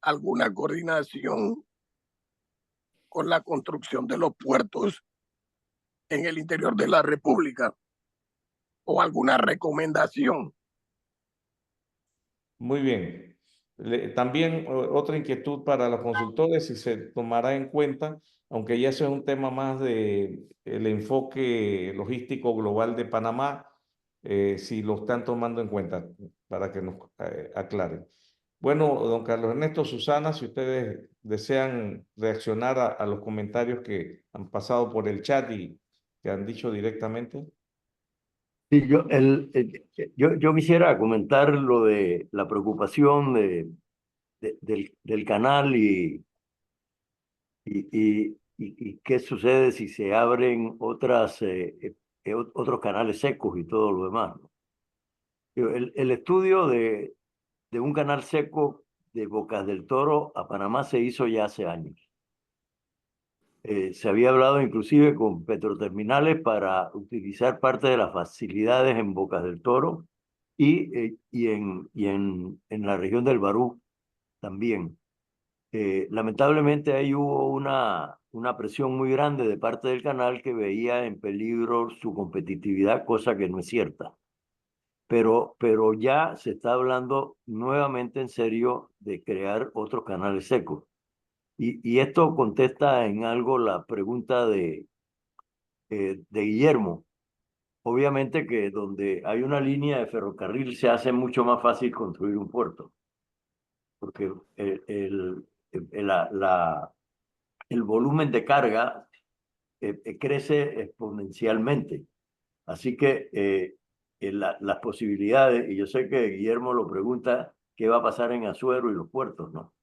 alguna coordinación con la construcción de los puertos en el interior de la República o alguna recomendación. Muy bien. También otra inquietud para los consultores, si se tomará en cuenta, aunque ya eso es un tema más de el enfoque logístico global de Panamá, si lo están tomando en cuenta, para que nos aclaren. Bueno, don Carlos Ernesto, Susana, si ustedes desean reaccionar a los comentarios que han pasado por el chat y que han dicho directamente. Sí, yo quisiera comentar lo de la preocupación del canal y qué sucede si se abren otros canales secos y todo lo demás, ¿no? El estudio de un canal seco de Bocas del Toro a Panamá se hizo ya hace años. Se había hablado inclusive con Petroterminales para utilizar parte de las facilidades en Bocas del Toro y en la región del Barú también. Lamentablemente ahí hubo una presión muy grande de parte del canal que veía en peligro su competitividad, cosa que no es cierta. Pero ya se está hablando nuevamente en serio de crear otros canales secos. Y esto contesta en algo la pregunta de Guillermo. Obviamente que donde hay una línea de ferrocarril se hace mucho más fácil construir un puerto, porque el volumen de carga crece exponencialmente. Así que las posibilidades, y yo sé que Guillermo lo pregunta, ¿qué va a pasar en Azuero y los puertos, no?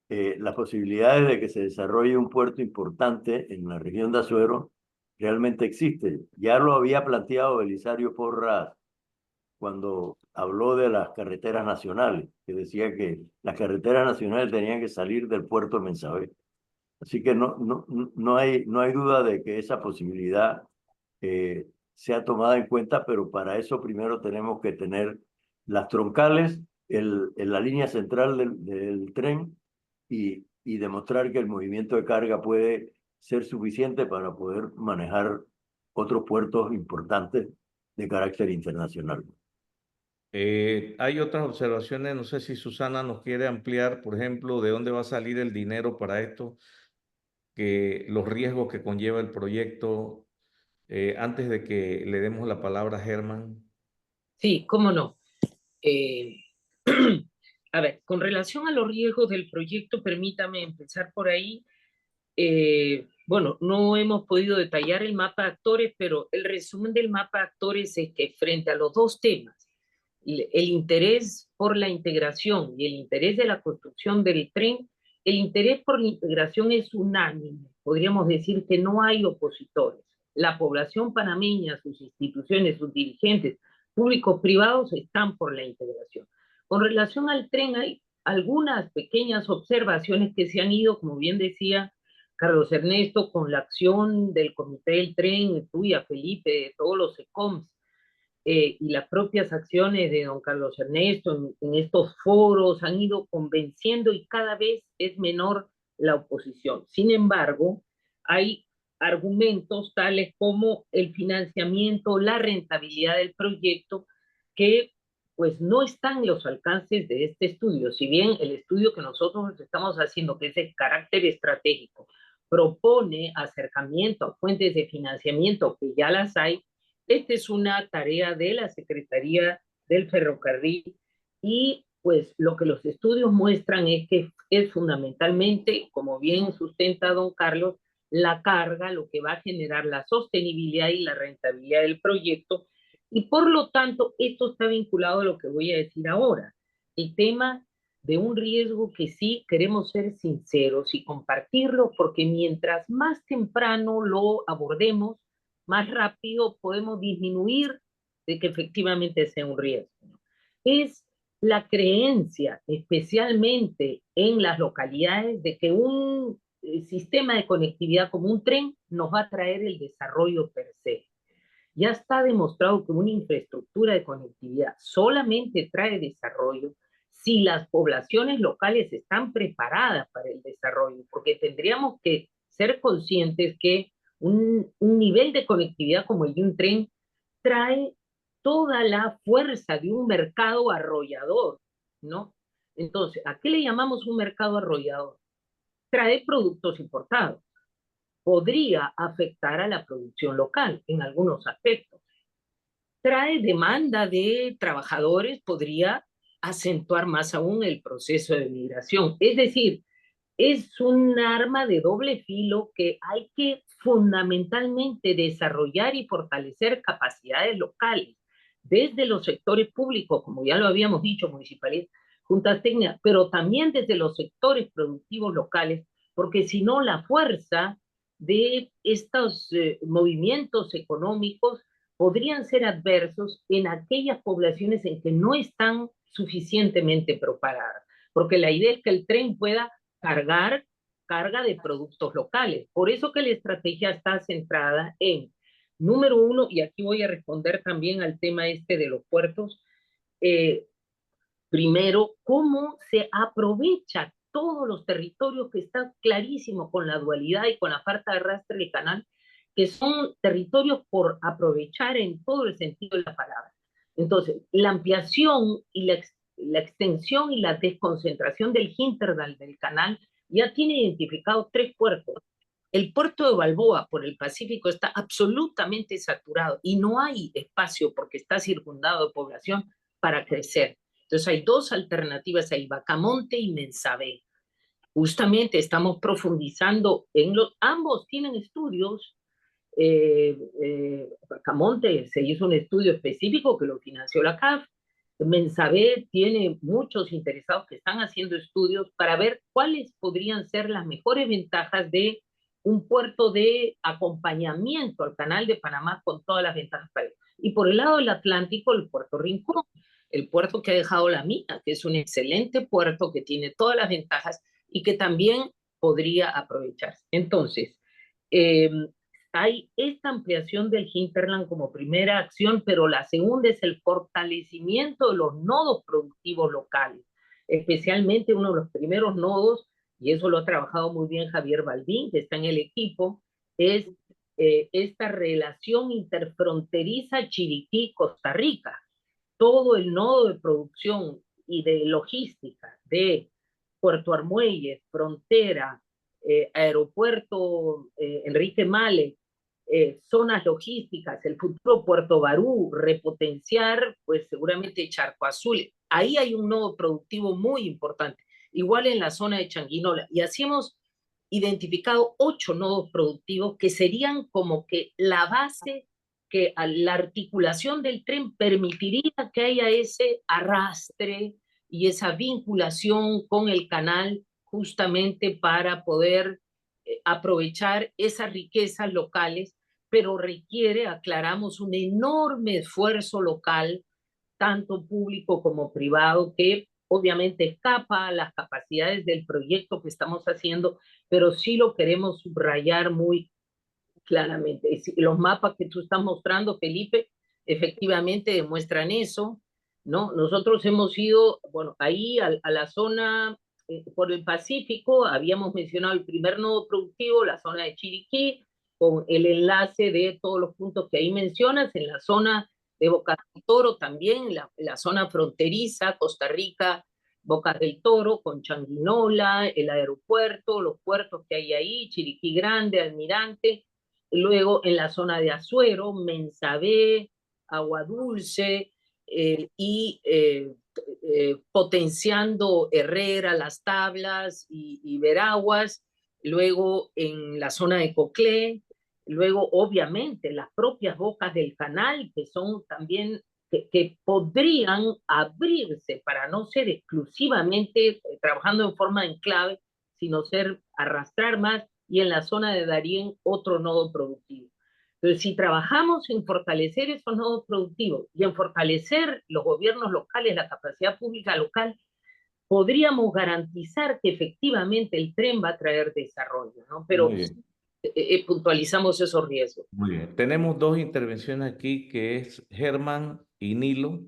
Las posibilidades de que se desarrolle un puerto importante en la región de Azuero realmente existen. Ya lo había planteado Belisario Porras cuando habló de las carreteras nacionales, que decía que las carreteras nacionales tenían que salir del puerto de Mensabé. Así que no hay duda de que esa posibilidad sea tomada en cuenta, pero para eso primero tenemos que tener las troncales en la línea central del tren y demostrar que el movimiento de carga puede ser suficiente para poder manejar otros puertos importantes de carácter internacional. Hay otras observaciones, no sé si Susana nos quiere ampliar, por ejemplo, de dónde va a salir el dinero para esto, que los riesgos que conlleva el proyecto, antes de que le demos la palabra a Germán. Sí, cómo no. A ver, con relación a los riesgos del proyecto, permítame empezar por ahí. Bueno, no hemos podido detallar el mapa de actores, pero el resumen del mapa de actores es que frente a los dos temas, el interés por la integración y el interés de la construcción del tren, el interés por la integración es unánime. Podríamos decir que no hay opositores. La población panameña, sus instituciones, sus dirigentes públicos, privados, están por la integración. Con relación al tren, hay algunas pequeñas observaciones que se han ido, como bien decía Carlos Ernesto, con la acción del Comité del Tren, tuya, Felipe, de todos los ECOMS, y las propias acciones de don Carlos Ernesto en estos foros han ido convenciendo y cada vez es menor la oposición. Sin embargo, hay argumentos tales como el financiamiento, la rentabilidad del proyecto, que pues no están en los alcances de este estudio. Si bien el estudio que nosotros estamos haciendo, que es de carácter estratégico, propone acercamiento a fuentes de financiamiento que ya las hay, esta es una tarea de la Secretaría del Ferrocarril y pues lo que los estudios muestran es que es fundamentalmente, como bien sustenta don Carlos, la carga lo que va a generar la sostenibilidad y la rentabilidad del proyecto, y por lo tanto esto está vinculado a lo que voy a decir ahora, el tema de un riesgo que sí queremos ser sinceros y compartirlo, porque mientras más temprano lo abordemos, más rápido podemos disminuir de que efectivamente sea un riesgo. Es la creencia, especialmente en las localidades, de que un sistema de conectividad como un tren nos va a traer el desarrollo per se. Ya está demostrado que una infraestructura de conectividad solamente trae desarrollo si las poblaciones locales están preparadas para el desarrollo, porque tendríamos que ser conscientes que un nivel de conectividad como el de un tren trae toda la fuerza de un mercado arrollador, ¿no? Entonces, ¿a qué le llamamos un mercado arrollador? Trae productos importados. Podría afectar a la producción local en algunos aspectos. Trae demanda de trabajadores, podría acentuar más aún el proceso de migración. Es decir, es un arma de doble filo que hay que fundamentalmente desarrollar y fortalecer capacidades locales desde los sectores públicos, como ya lo habíamos dicho, municipalidades, juntas técnicas, pero también desde los sectores productivos locales, porque si no la fuerza de estos movimientos económicos podrían ser adversos en aquellas poblaciones en que no están suficientemente preparadas, porque la idea es que el tren pueda carga de productos locales. Por eso que la estrategia está centrada en, número uno, y aquí voy a responder también al tema este de los puertos, primero, cómo se aprovecha todos los territorios, que está clarísimo con la dualidad y con la falta de arrastre del canal, que son territorios por aprovechar en todo el sentido de la palabra. Entonces, la ampliación y la extensión y la desconcentración del Hinterdal del canal ya tiene identificado 3 puertos. El puerto de Balboa por el Pacífico está absolutamente saturado y no hay espacio porque está circundado de población para crecer. Entonces hay 2 alternativas ahí, Bacamonte y Mensabé. justamente estamos profundizando en ambos tienen estudios. Camonte se hizo un estudio específico que lo financió la CAF. Mensabé tiene muchos interesados que están haciendo estudios para ver cuáles podrían ser las mejores ventajas de un puerto de acompañamiento al Canal de Panamá con todas las ventajas para él. Y por el lado del Atlántico, el puerto Rincón, el puerto que ha dejado la mina, que es un excelente puerto que tiene todas las ventajas y que también podría aprovecharse. Entonces, hay esta ampliación del hinterland como primera acción, pero la segunda es el fortalecimiento de los nodos productivos locales, especialmente uno de los primeros nodos, y eso lo ha trabajado muy bien Javier Balbín, que está en el equipo, es esta relación interfronteriza Chiriquí-Costa Rica. Todo el nodo de producción y de logística de Puerto Armuelles, Frontera, Aeropuerto Enrique Malek, zonas logísticas, el futuro Puerto Barú, repotenciar, pues seguramente Charco Azul. Ahí hay un nodo productivo muy importante, igual en la zona de Changuinola. Y así hemos identificado 8 nodos productivos que serían como que la base, que a la articulación del tren permitiría que haya ese arrastre y esa vinculación con el canal justamente para poder aprovechar esas riquezas locales, pero requiere, aclaramos, un enorme esfuerzo local, tanto público como privado, que obviamente escapa a las capacidades del proyecto que estamos haciendo, pero sí lo queremos subrayar muy claramente. Los mapas que tú estás mostrando, Felipe, efectivamente demuestran eso, ¿no? Nosotros hemos ido, bueno, ahí a la zona por el Pacífico, habíamos mencionado el primer nodo productivo, la zona de Chiriquí, con el enlace de todos los puntos que ahí mencionas, en la zona de Bocas del Toro también, la zona fronteriza, Costa Rica, Bocas del Toro, con Changuinola, el aeropuerto, los puertos que hay ahí, Chiriquí Grande, Almirante, luego en la zona de Azuero, Mensabé, Agua Dulce, y potenciando Herrera, Las Tablas y Veraguas, luego en la zona de Coclé, luego obviamente las propias bocas del canal, que son también, que podrían abrirse para no ser exclusivamente trabajando en forma de enclave, sino ser, arrastrar más, y en la zona de Darién otro nodo productivo. Entonces, si trabajamos en fortalecer esos nodos productivos y en fortalecer los gobiernos locales, la capacidad pública local, podríamos garantizar que efectivamente el tren va a traer desarrollo, ¿no? Pero puntualizamos esos riesgos. Muy bien. Tenemos 2 intervenciones aquí, que es Germán y Nilo,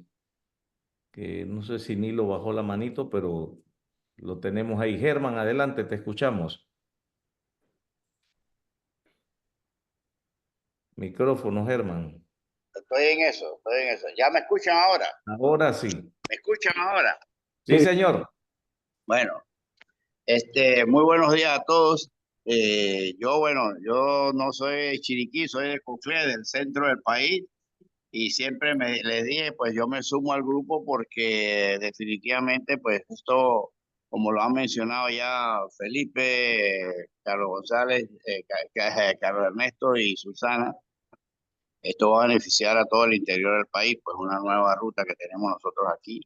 que no sé si Nilo bajó la manito, pero lo tenemos ahí. Germán, adelante, te escuchamos. Micrófono, Germán. Estoy en eso. ¿Ya me escuchan ahora? Ahora sí. ¿Me escuchan ahora? Sí, señor. Bueno, muy buenos días a todos. Yo no soy de Chiriquí, soy de Coclé, del centro del país, y siempre les dije, pues yo me sumo al grupo porque definitivamente, pues esto, como lo han mencionado ya Felipe, Carlos González, Carlos Ernesto y Susana, esto va a beneficiar a todo el interior del país, pues una nueva ruta que tenemos nosotros aquí.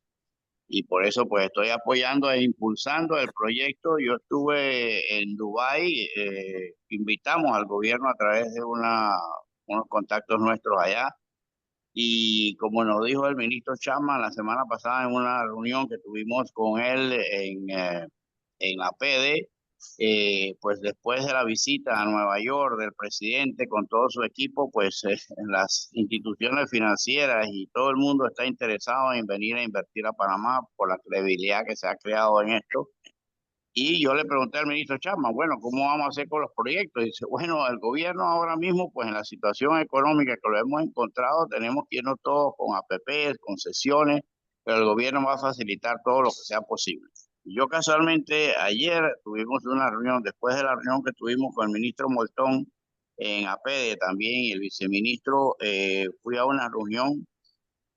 Y por eso pues estoy apoyando e impulsando el proyecto. Yo estuve en Dubái, invitamos al gobierno a través de unos contactos nuestros allá, y como nos dijo el ministro Chapman la semana pasada en una reunión que tuvimos con él en la PD, pues después de la visita a Nueva York del presidente con todo su equipo, pues las instituciones financieras y todo el mundo está interesado en venir a invertir a Panamá por la credibilidad que se ha creado en esto. Y yo le pregunté al ministro Chapman, bueno, ¿cómo vamos a hacer con los proyectos? Y dice, bueno, el gobierno ahora mismo, pues en la situación económica que lo hemos encontrado, tenemos que irnos todos con APPs, concesiones, pero el gobierno va a facilitar todo lo que sea posible. Y yo casualmente ayer tuvimos una reunión, después de la reunión que tuvimos con el ministro Moltón en APD también y el viceministro, fui a una reunión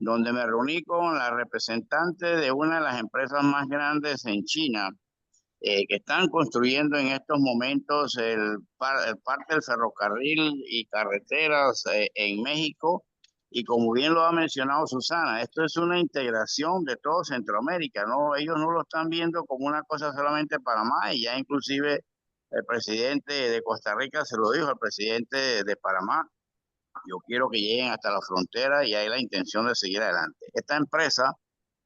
donde me reuní con la representante de una de las empresas más grandes en China, que están construyendo en estos momentos parte del ferrocarril y carreteras en México. Y como bien lo ha mencionado Susana, esto es una integración de todo Centroamérica, ¿no? Ellos no lo están viendo como una cosa solamente Panamá, y ya inclusive el presidente de Costa Rica se lo dijo al presidente de Panamá: yo quiero que lleguen hasta la frontera, y hay la intención de seguir adelante. Esta empresa,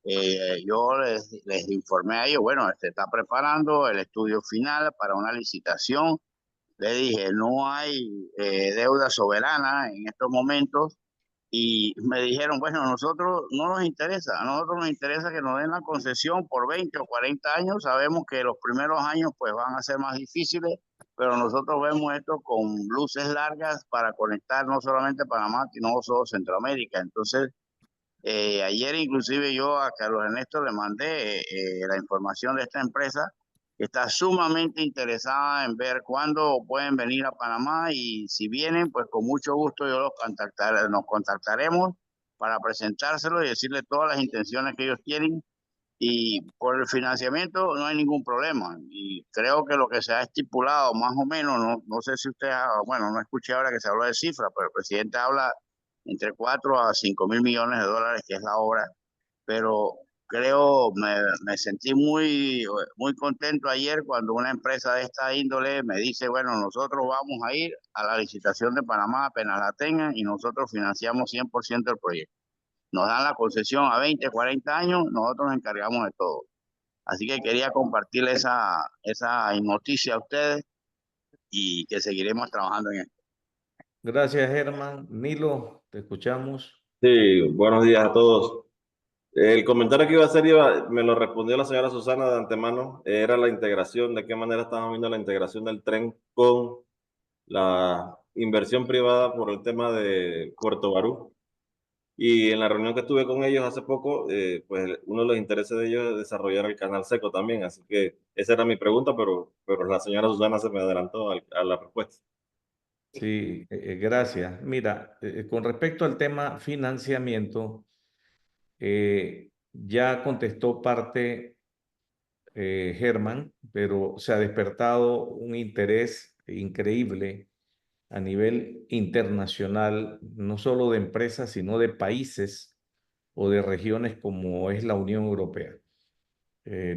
yo les informé a ellos, bueno, se está preparando el estudio final para una licitación. Le dije, no hay deuda soberana en estos momentos, y me dijeron, bueno, nosotros no nos interesa, a nosotros nos interesa que nos den la concesión por 20 o 40 años. Sabemos que los primeros años pues van a ser más difíciles, pero nosotros vemos esto con luces largas para conectar no solamente Panamá, sino solo Centroamérica. Entonces, ayer inclusive yo a Carlos Ernesto le mandé la información de esta empresa, que está sumamente interesada en ver cuándo pueden venir a Panamá, y si vienen, pues con mucho gusto nos contactaremos para presentárselo y decirle todas las intenciones que ellos tienen. Y por el financiamiento no hay ningún problema. Y creo que lo que se ha estipulado más o menos, no sé si usted, bueno, no escuché ahora que se habló de cifras, pero el presidente habla entre 4 a 5 mil millones de dólares, que es la obra. Pero creo, me sentí muy contento ayer cuando una empresa de esta índole me dice, bueno, nosotros vamos a ir a la licitación de Panamá apenas la tengan, y nosotros financiamos 100% el proyecto. Nos dan la concesión a 20, 40 años, nosotros nos encargamos de todo. Así que quería compartirle esa noticia a ustedes, y que seguiremos trabajando en esto. Gracias, Germán. Nilo, te escuchamos. Sí, buenos días a todos. El comentario que iba a hacer me lo respondió la señora Susana de antemano. Era la integración, de qué manera estamos viendo la integración del tren con la inversión privada por el tema de Puerto Barú. Y en la reunión que tuve con ellos hace poco, pues uno de los intereses de ellos es desarrollar el canal seco también. Así que esa era mi pregunta, pero la señora Susana se me adelantó a la respuesta. Sí, gracias. Mira, con respecto al tema financiamiento, ya contestó parte Germán, pero se ha despertado un interés increíble a nivel internacional, no solo de empresas, sino de países o de regiones como es la Unión Europea.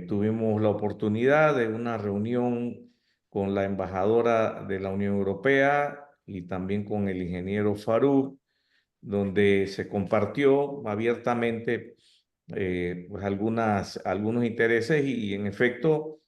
Tuvimos la oportunidad de una reunión con la embajadora de la Unión Europea y también con el ingeniero Farouk, donde se compartió abiertamente pues algunos intereses y en efecto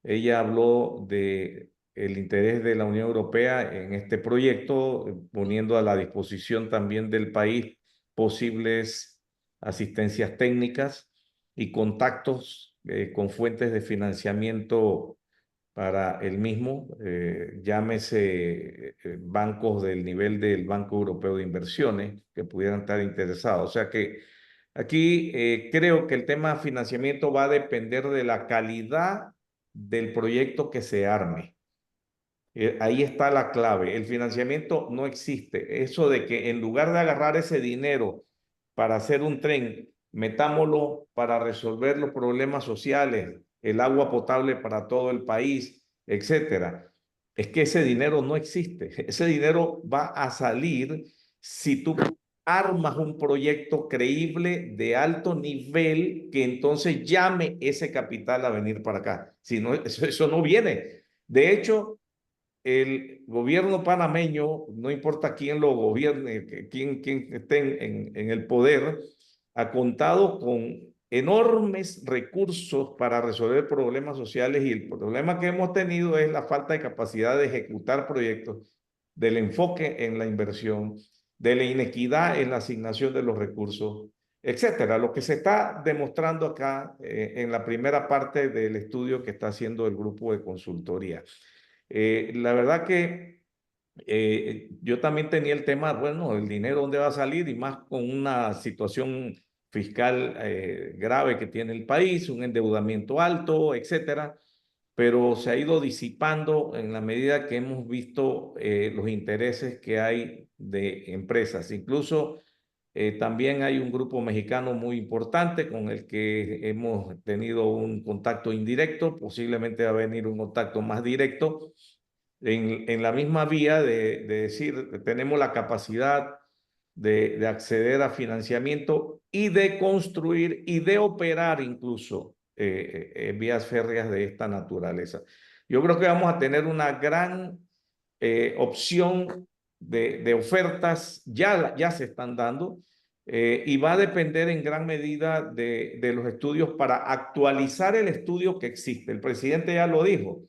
ella habló de el interés de la Unión Europea en este proyecto, poniendo a la disposición también del país posibles asistencias técnicas y contactos con fuentes de financiamiento para el mismo, llámese bancos del nivel del Banco Europeo de Inversiones que pudieran estar interesados. O sea que aquí creo que el tema de financiamiento va a depender de la calidad del proyecto que se arme. Ahí está la clave. El financiamiento no existe. Eso de que en lugar de agarrar ese dinero para hacer un tren, metámoslo para resolver los problemas sociales, el agua potable para todo el país, etcétera. Es que ese dinero no existe. Ese dinero va a salir si tú armas un proyecto creíble de alto nivel que entonces llame ese capital a venir para acá. Si no, eso no viene. De hecho, el gobierno panameño, no importa quién lo gobierne, quién esté en el poder, ha contado con enormes recursos para resolver problemas sociales, y el problema que hemos tenido es la falta de capacidad de ejecutar proyectos, del enfoque en la inversión, de la inequidad en la asignación de los recursos, etcétera. Lo que se está demostrando acá en la primera parte del estudio que está haciendo el grupo de consultoría. La verdad que yo también tenía el tema, bueno, el dinero dónde va a salir, y más con una situación fiscal grave que tiene el país, un endeudamiento alto, etcétera, pero se ha ido disipando en la medida que hemos visto los intereses que hay de empresas. Incluso También hay un grupo mexicano muy importante con el que hemos tenido un contacto indirecto, posiblemente va a venir un contacto más directo, en la misma vía de decir que tenemos la capacidad de acceder a financiamiento y de construir y de operar incluso vías férreas de esta naturaleza. Yo creo que vamos a tener una gran opción de ofertas, ya se están dando, y va a depender en gran medida de los estudios para actualizar el estudio que existe. El presidente ya lo dijo.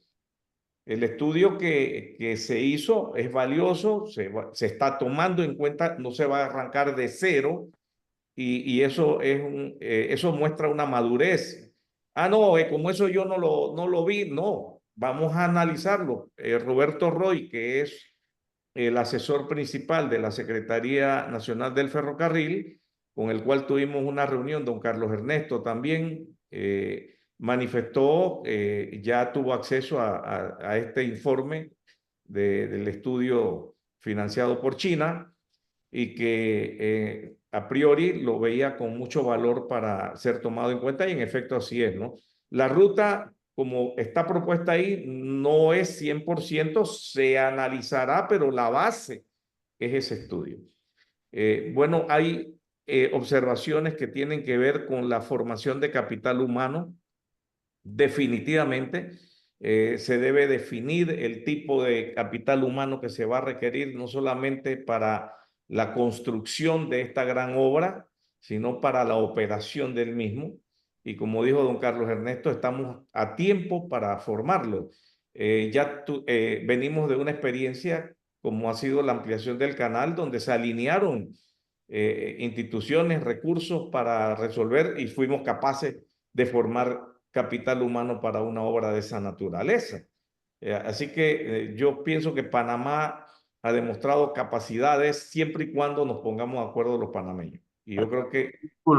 El estudio que se hizo es valioso, se está tomando en cuenta, no se va a arrancar de cero, y eso, eso muestra una madurez. Ah, no, como eso yo no lo vi, no, vamos a analizarlo. Roberto Roy, que es el asesor principal de la Secretaría Nacional del Ferrocarril, con el cual tuvimos una reunión, don Carlos Ernesto también manifestó, ya tuvo acceso a este informe del estudio financiado por China, y que a priori lo veía con mucho valor para ser tomado en cuenta, y en efecto así es, ¿no? La ruta, como está propuesta ahí, no es 100%, se analizará, pero la base es ese estudio. Bueno, hay observaciones que tienen que ver con la formación de capital humano. Definitivamente se debe definir el tipo de capital humano que se va a requerir, no solamente para la construcción de esta gran obra, sino para la operación del mismo. Y como dijo don Carlos Ernesto, estamos a tiempo para formarlo. Venimos de una experiencia como ha sido la ampliación del canal, donde se alinearon instituciones, recursos para resolver, y fuimos capaces de formar capital humano para una obra de esa naturaleza. Así que yo pienso que Panamá ha demostrado capacidades siempre y cuando nos pongamos de acuerdo los panameños. Y yo creo que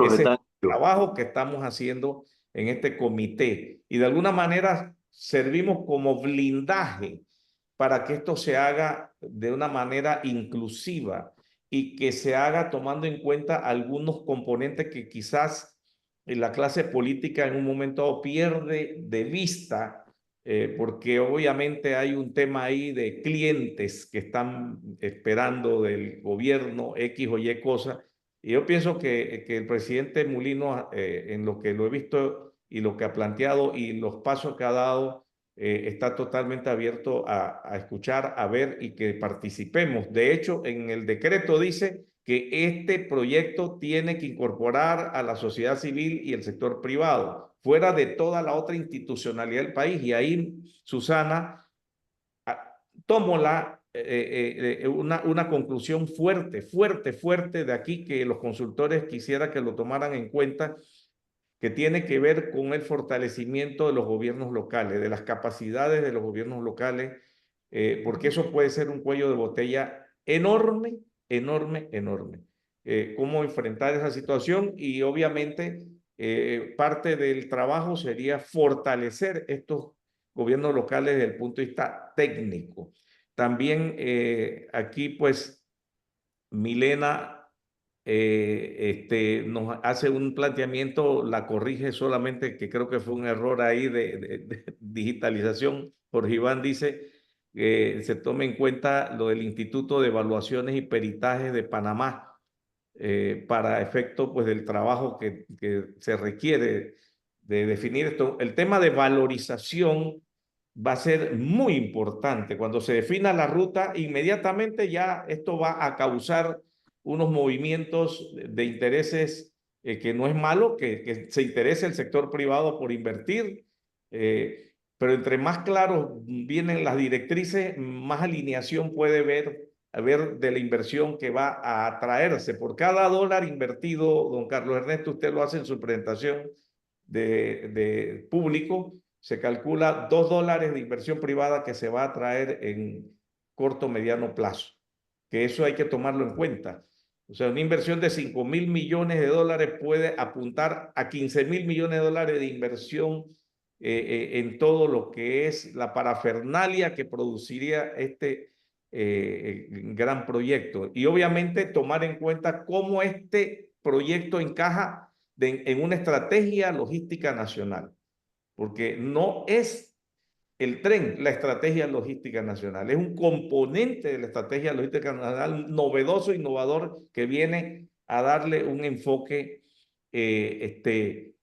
ese es el trabajo que estamos haciendo en este comité. Y de alguna manera servimos como blindaje para que esto se haga de una manera inclusiva y que se haga tomando en cuenta algunos componentes que quizás la clase política en un momento pierde de vista, porque obviamente hay un tema ahí de clientes que están esperando del gobierno X o Y cosa. Y yo pienso que el presidente Mulino, en lo que lo he visto y lo que ha planteado y los pasos que ha dado, está totalmente abierto a escuchar, a ver y que participemos. De hecho, en el decreto dice que este proyecto tiene que incorporar a la sociedad civil y el sector privado, fuera de toda la otra institucionalidad del país. Y ahí, Susana, tomo una conclusión fuerte de aquí, que los consultores quisiera que lo tomaran en cuenta, que tiene que ver con el fortalecimiento de los gobiernos locales, de las capacidades de los gobiernos locales, porque eso puede ser un cuello de botella enorme. Cómo enfrentar esa situación, y obviamente parte del trabajo sería fortalecer estos gobiernos locales desde el punto de vista técnico. También aquí pues Milena nos hace un planteamiento, la corrige solamente, que creo que fue un error ahí de digitalización. Jorge Iván dice que se tome en cuenta lo del Instituto de Evaluaciones y Peritajes de Panamá, para efecto pues del trabajo que se requiere de definir esto. El tema de valorización va a ser muy importante. Cuando se defina la ruta, inmediatamente ya esto va a causar unos movimientos de intereses, que no es malo que se interese el sector privado por invertir, pero entre más claros vienen las directrices, más alineación puede haber de la inversión que va a atraerse. Por cada dólar invertido, don Carlos Ernesto, usted lo hace en su presentación de público, se calcula $2 de inversión privada que se va a traer en corto mediano plazo, que eso hay que tomarlo en cuenta. O sea, una inversión de $5,000 millones puede apuntar a $15,000 millones de inversión en todo lo que es la parafernalia que produciría este gran proyecto. Y obviamente tomar en cuenta cómo este proyecto encaja en una estrategia logística nacional, porque no es el tren la estrategia logística nacional, es un componente de la estrategia logística nacional novedoso, innovador, que viene a darle un enfoque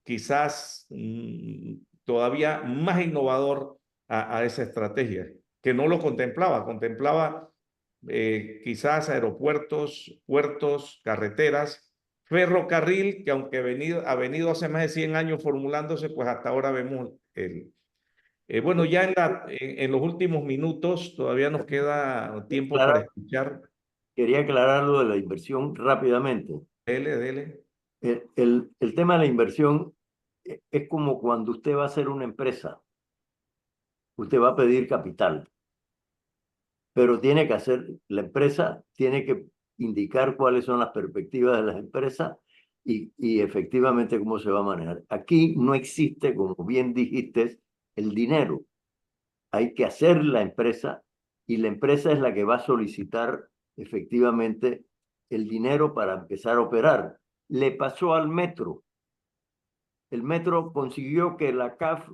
quizás todavía más innovador a esa estrategia, que no lo contemplaba quizás aeropuertos, puertos, carreteras, ferrocarril, que aunque ha venido hace más de 100 años formulándose, pues hasta ahora vemos bueno, ya en los últimos minutos todavía nos queda tiempo para escuchar. Quería aclarar lo de la inversión rápidamente. Dele. El tema de la inversión es como cuando usted va a hacer una empresa. Usted va a pedir capital, pero tiene que la empresa tiene que indicar cuáles son las perspectivas de las empresas y efectivamente cómo se va a manejar. Aquí no existe, como bien dijiste, el dinero. Hay que hacer la empresa y la empresa es la que va a solicitar efectivamente el dinero para empezar a operar. Le pasó al metro. El metro consiguió que la CAF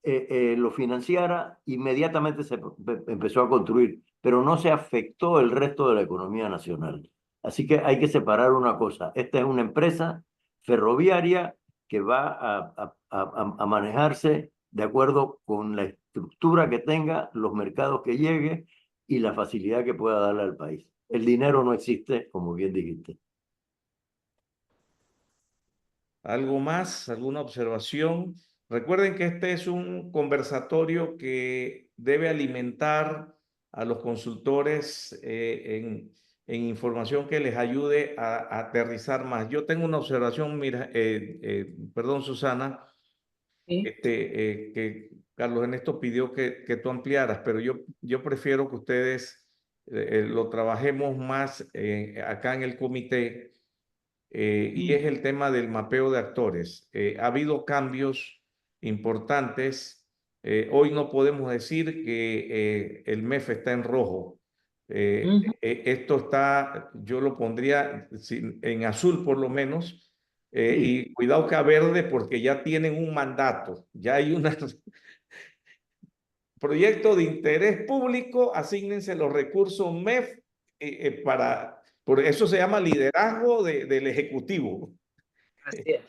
lo financiara, inmediatamente se empezó a construir, pero no se afectó el resto de la economía nacional. Así que hay que separar una cosa. Esta es una empresa ferroviaria que va a manejarse de acuerdo con la estructura que tenga, los mercados que llegue y la facilidad que pueda darle al país. El dinero no existe, como bien dijiste. ¿Algo más? ¿Alguna observación? Recuerden que este es un conversatorio que debe alimentar a los consultores en información que les ayude a aterrizar más. Yo tengo una observación, mira, perdón, Susana, que Carlos Ernesto pidió que tú ampliaras, pero yo prefiero que ustedes lo trabajemos más acá en el comité. Y es el tema del mapeo de actores. Ha habido cambios importantes. Hoy no podemos decir que el MEF está en rojo. Esto está, yo lo pondría en azul por lo menos, y cuidado que a verde porque ya tienen un mandato, ya hay un proyecto de interés público, asígnense los recursos MEF por eso se llama liderazgo del Ejecutivo. Así es.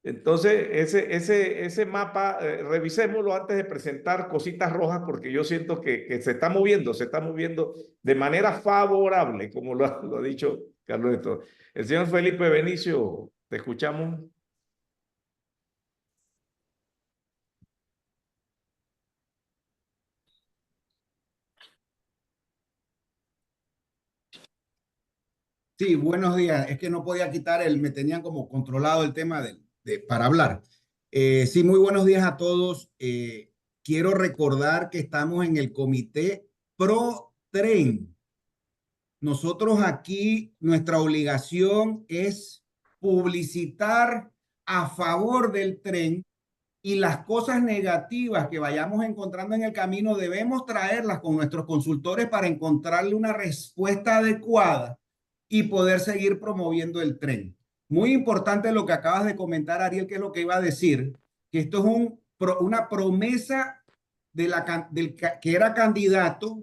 Entonces, ese mapa, revisémoslo antes de presentar cositas rojas, porque yo siento que se está moviendo de manera favorable, como lo ha dicho Carlos Néstor. El señor Felipe Benicio, te escuchamos. Sí, buenos días. Es que no podía quitar me tenían como controlado el tema para hablar. Sí, muy buenos días a todos. Quiero recordar que estamos en el comité Pro Tren. Nosotros aquí, nuestra obligación es publicitar a favor del tren y las cosas negativas que vayamos encontrando en el camino debemos traerlas con nuestros consultores para encontrarle una respuesta adecuada y poder seguir promoviendo el tren. Muy importante lo que acabas de comentar, Ariel, que es lo que iba a decir, que esto es una promesa del que era candidato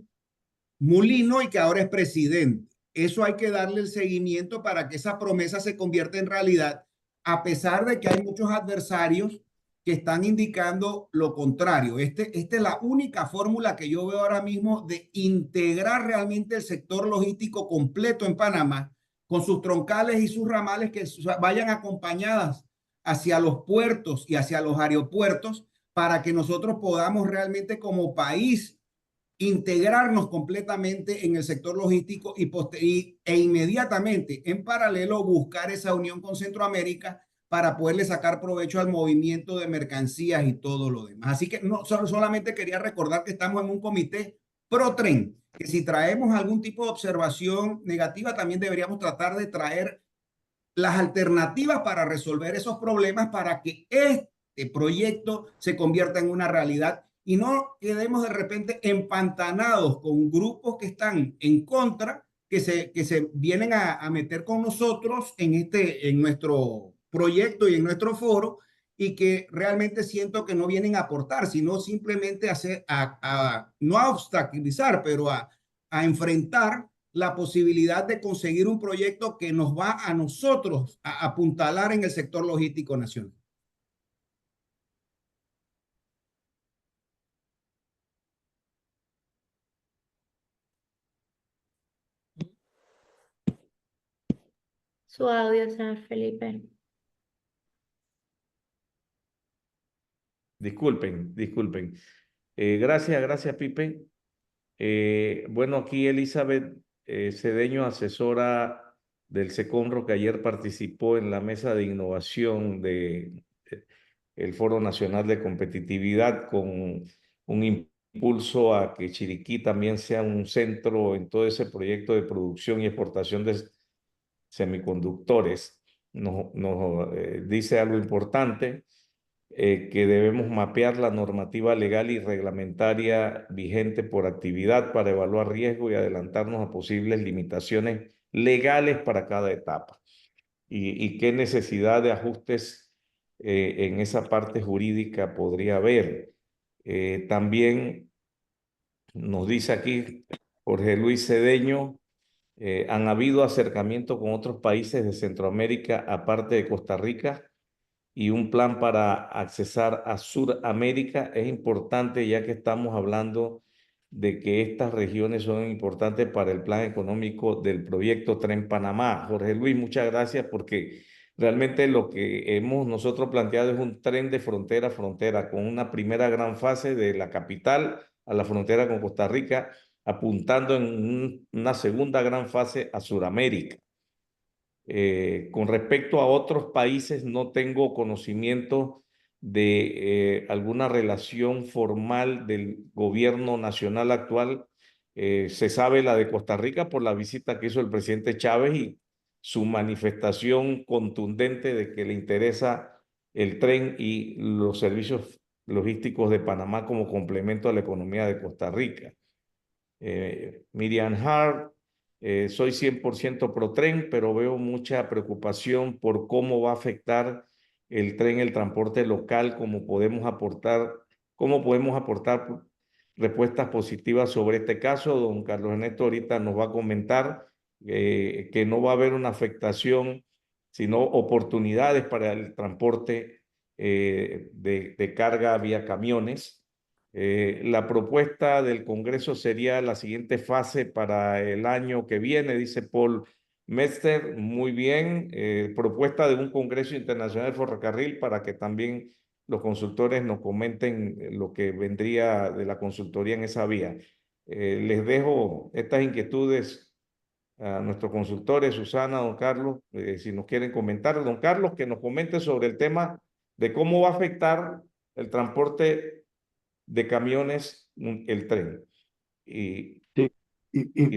Mulino y que ahora es presidente. Eso hay que darle el seguimiento para que esa promesa se convierta en realidad, a pesar de que hay muchos adversarios que están indicando lo contrario. Esta es la única fórmula que yo veo ahora mismo de integrar realmente el sector logístico completo en Panamá, con sus troncales y sus ramales que vayan acompañadas hacia los puertos y hacia los aeropuertos para que nosotros podamos realmente como país integrarnos completamente en el sector logístico e inmediatamente, en paralelo, buscar esa unión con Centroamérica para poderle sacar provecho al movimiento de mercancías y todo lo demás. Así que no solamente quería recordar que estamos en un comité pro tren, que si traemos algún tipo de observación negativa, también deberíamos tratar de traer las alternativas para resolver esos problemas para que este proyecto se convierta en una realidad y no quedemos de repente empantanados con grupos que están en contra, que se vienen a meter con nosotros en nuestro proyecto y en nuestro foro, y que realmente siento que no vienen a aportar, sino simplemente no a obstaculizar, pero a enfrentar la posibilidad de conseguir un proyecto que nos va a nosotros a apuntalar en el sector logístico nacional. Su audio, señor Felipe. Disculpen. Gracias, Pipe. Bueno, aquí Elizabeth Cedeño, asesora del SECONRO, que ayer participó en la mesa de innovación del Foro Nacional de Competitividad, con un impulso a que Chiriquí también sea un centro en todo ese proyecto de producción y exportación de semiconductores. Nos dice algo importante, que debemos mapear la normativa legal y reglamentaria vigente por actividad para evaluar riesgo y adelantarnos a posibles limitaciones legales para cada etapa. Y qué necesidad de ajustes en esa parte jurídica podría haber. También nos dice aquí Jorge Luis Cedeño, han habido acercamientos con otros países de Centroamérica, aparte de Costa Rica, y un plan para accesar a Suramérica. Es importante, ya que estamos hablando de que estas regiones son importantes para el plan económico del proyecto Tren Panamá. Jorge Luis, muchas gracias, porque realmente lo que hemos nosotros planteado es un tren de frontera a frontera, con una primera gran fase de la capital a la frontera con Costa Rica, apuntando en una segunda gran fase a Suramérica. Con respecto a otros países, no tengo conocimiento de alguna relación formal del gobierno nacional actual. Se sabe la de Costa Rica por la visita que hizo el presidente Chávez y su manifestación contundente de que le interesa el tren y los servicios logísticos de Panamá como complemento a la economía de Costa Rica. Miriam Hart, soy 100% pro tren, pero veo mucha preocupación por cómo va a afectar el tren, el transporte local, cómo podemos aportar respuestas positivas sobre este caso. Don Carlos Ernesto ahorita nos va a comentar que no va a haber una afectación, sino oportunidades para el transporte de carga vía camiones. La propuesta del Congreso sería la siguiente fase para el año que viene, dice Paul Metzger. Muy bien. Propuesta de un Congreso Internacional de Ferrocarril, para que también los consultores nos comenten lo que vendría de la consultoría en esa vía. Les dejo estas inquietudes a nuestros consultores, Susana, don Carlos, si nos quieren comentar. Don Carlos, que nos comente sobre el tema de cómo va a afectar el transporte de camiones, el tren, y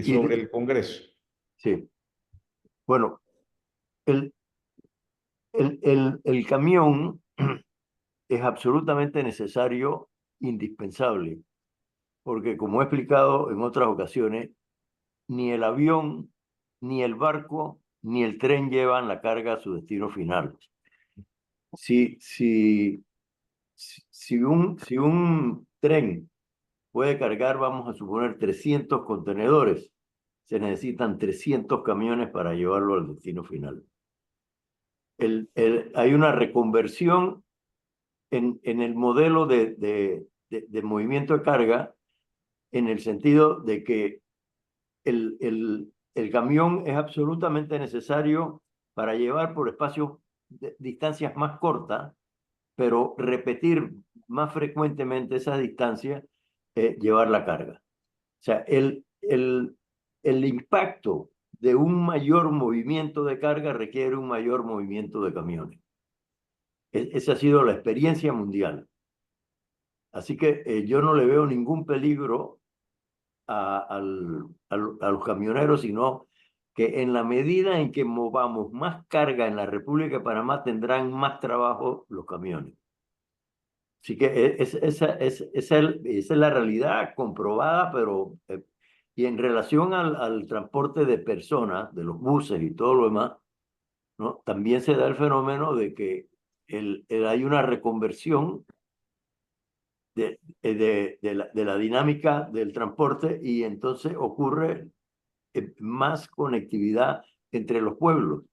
sobre el Congreso. Sí. Bueno, el camión es absolutamente necesario, indispensable, porque como he explicado en otras ocasiones, ni el avión, ni el barco, ni el tren llevan la carga a su destino final. Si un tren puede cargar, vamos a suponer, 300 contenedores, se necesitan 300 camiones para llevarlo al destino final. Hay una reconversión en el modelo de movimiento de carga, en el sentido de que el camión es absolutamente necesario para llevar por espacios de distancias más cortas, pero repetir más frecuentemente esas distancias, llevar la carga. O sea, el impacto de un mayor movimiento de carga requiere un mayor movimiento de camiones. Esa ha sido la experiencia mundial. Así que yo no le veo ningún peligro a los camioneros, sino que en la medida en que movamos más carga en la República de Panamá, tendrán más trabajo los camiones. Así que esa es la realidad comprobada, pero y en relación al transporte de personas, de los buses y todo lo demás, ¿no? También se da el fenómeno de que hay una reconversión de la dinámica del transporte y entonces ocurre más conectividad entre los pueblos.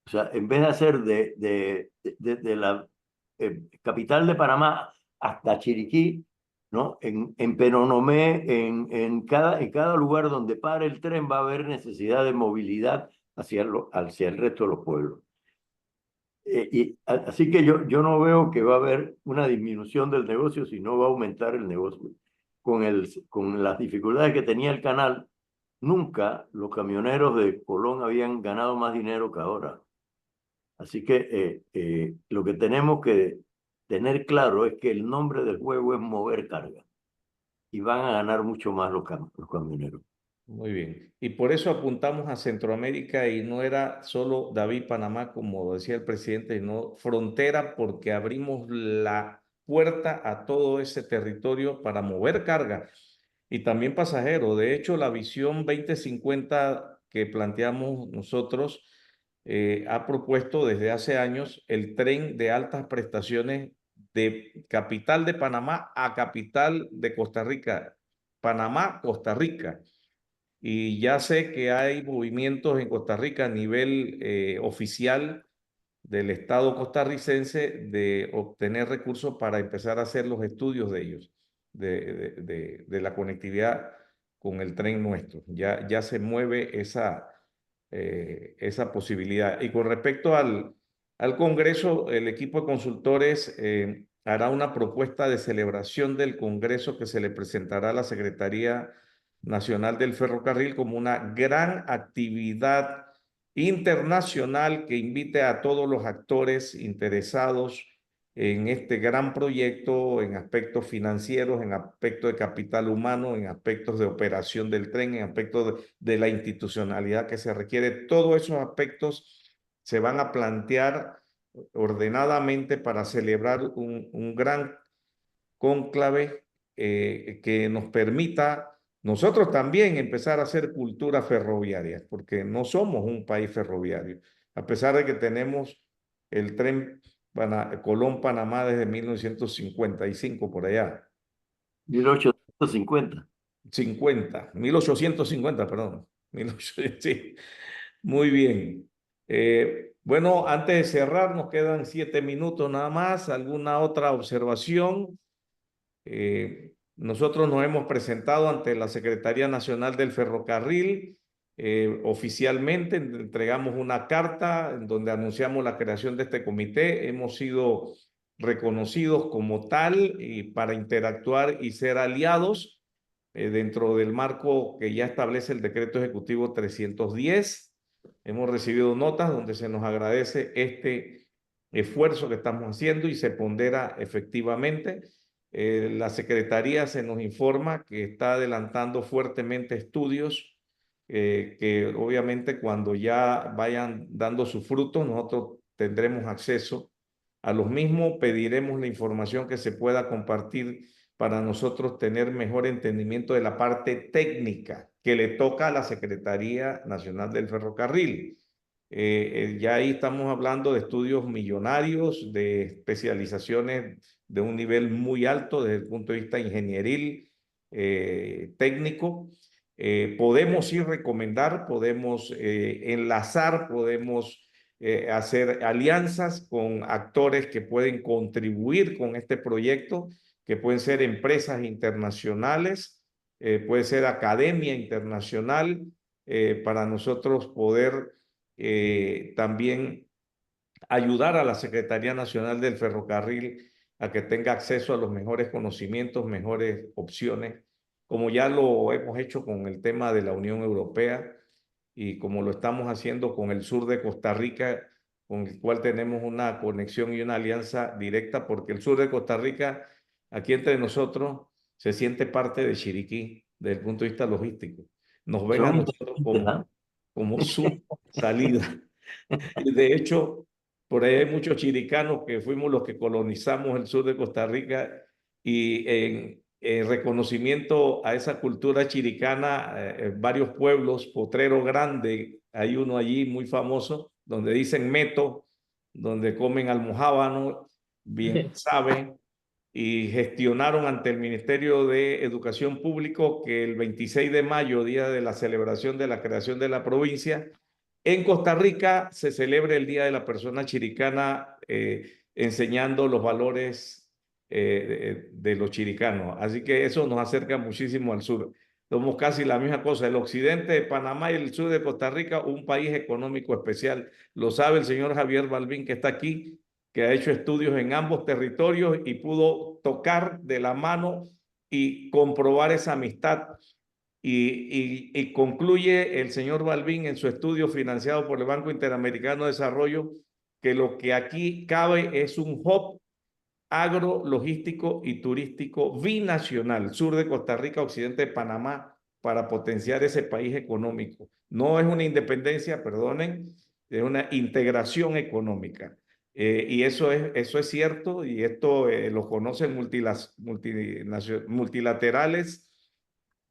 O sea, en vez de hacer de la capital de Panamá hasta Chiriquí, ¿no? En Penonomé, en cada lugar donde pare el tren va a haber necesidad de movilidad hacia el resto de los pueblos. Así que yo no veo que va a haber una disminución del negocio, sino va a aumentar el negocio. Con las dificultades que tenía el canal, nunca los camioneros de Colón habían ganado más dinero que ahora. Así que lo que tenemos que tener claro es que el nombre del juego es mover carga y van a ganar mucho más los camioneros. Muy bien. Y por eso apuntamos a Centroamérica y no era solo David Panamá, como decía el presidente, sino frontera, porque abrimos la puerta a todo ese territorio para mover carga y también pasajeros. De hecho, la visión 2050 que planteamos nosotros ha propuesto desde hace años el tren de altas prestaciones de capital de Panamá a capital de Costa Rica. Panamá, Costa Rica. Y ya sé que hay movimientos en Costa Rica a nivel oficial del Estado costarricense de obtener recursos para empezar a hacer los estudios de ellos, de la conectividad con el tren nuestro. Ya se mueve esa posibilidad. Y con respecto al Congreso, el equipo de consultores hará una propuesta de celebración del Congreso que se le presentará a la Secretaría Nacional del Ferrocarril como una gran actividad internacional que invite a todos los actores interesados en este gran proyecto, en aspectos financieros, en aspectos de capital humano, en aspectos de operación del tren, en aspectos de la institucionalidad que se requiere. Todos esos aspectos se van a plantear ordenadamente para celebrar un gran cónclave que nos permita nosotros también empezar a hacer cultura ferroviaria, porque no somos un país ferroviario, a pesar de que tenemos el tren Colón-Panamá desde 1955 por allá. 1850. 1850, perdón. 1800, sí. Muy bien. Bueno, antes de cerrar, nos quedan 7 minutos nada más. ¿Alguna otra observación? Nosotros nos hemos presentado ante la Secretaría Nacional del Ferrocarril. Oficialmente entregamos una carta en donde anunciamos la creación de este comité. Hemos sido reconocidos como tal y para interactuar y ser aliados dentro del marco que ya establece el Decreto Ejecutivo 310. Hemos recibido notas donde se nos agradece este esfuerzo que estamos haciendo y se pondera efectivamente. La Secretaría se nos informa que está adelantando fuertemente estudios que obviamente cuando ya vayan dando sus frutos nosotros tendremos acceso a los mismos, pediremos la información que se pueda compartir para nosotros tener mejor entendimiento de la parte técnica que le toca a la Secretaría Nacional del Ferrocarril. Ya ahí estamos hablando de estudios millonarios, de especializaciones de un nivel muy alto desde el punto de vista ingenieril, técnico. Podemos sí recomendar, podemos enlazar, podemos hacer alianzas con actores que pueden contribuir con este proyecto, que pueden ser empresas internacionales, puede ser academia internacional, para nosotros poder también ayudar a la Secretaría Nacional del Ferrocarril a que tenga acceso a los mejores conocimientos, mejores opciones, como ya lo hemos hecho con el tema de la Unión Europea y como lo estamos haciendo con el sur de Costa Rica, con el cual tenemos una conexión y una alianza directa, porque el sur de Costa Rica, aquí entre nosotros, se siente parte de Chiriquí desde el punto de vista logístico. Nos ven a nosotros como su salida. De hecho, Por ahí hay muchos chiricanos que fuimos los que colonizamos el sur de Costa Rica y en reconocimiento a esa cultura chiricana, varios pueblos, Potrero Grande, hay uno allí muy famoso, donde dicen meto, donde comen almojábano, bien saben, y gestionaron ante el Ministerio de Educación Público que el 26 de mayo, día de la celebración de la creación de la provincia, en Costa Rica se celebra el Día de la Persona Chiricana, enseñando los valores de los chiricanos. Así que eso nos acerca muchísimo al sur. Somos casi la misma cosa. El occidente de Panamá y el sur de Costa Rica, un país económico especial. Lo sabe el señor Javier Balbín, que está aquí, que ha hecho estudios en ambos territorios y pudo tocar de la mano y comprobar esa amistad. Y concluye el señor Balbín en su estudio financiado por el Banco Interamericano de Desarrollo que lo que aquí cabe es un hub agro, logístico y turístico binacional, sur de Costa Rica, occidente de Panamá, para potenciar ese país económico. No es una independencia, perdonen, es una integración económica. Y eso es cierto, y esto lo conocen multilaterales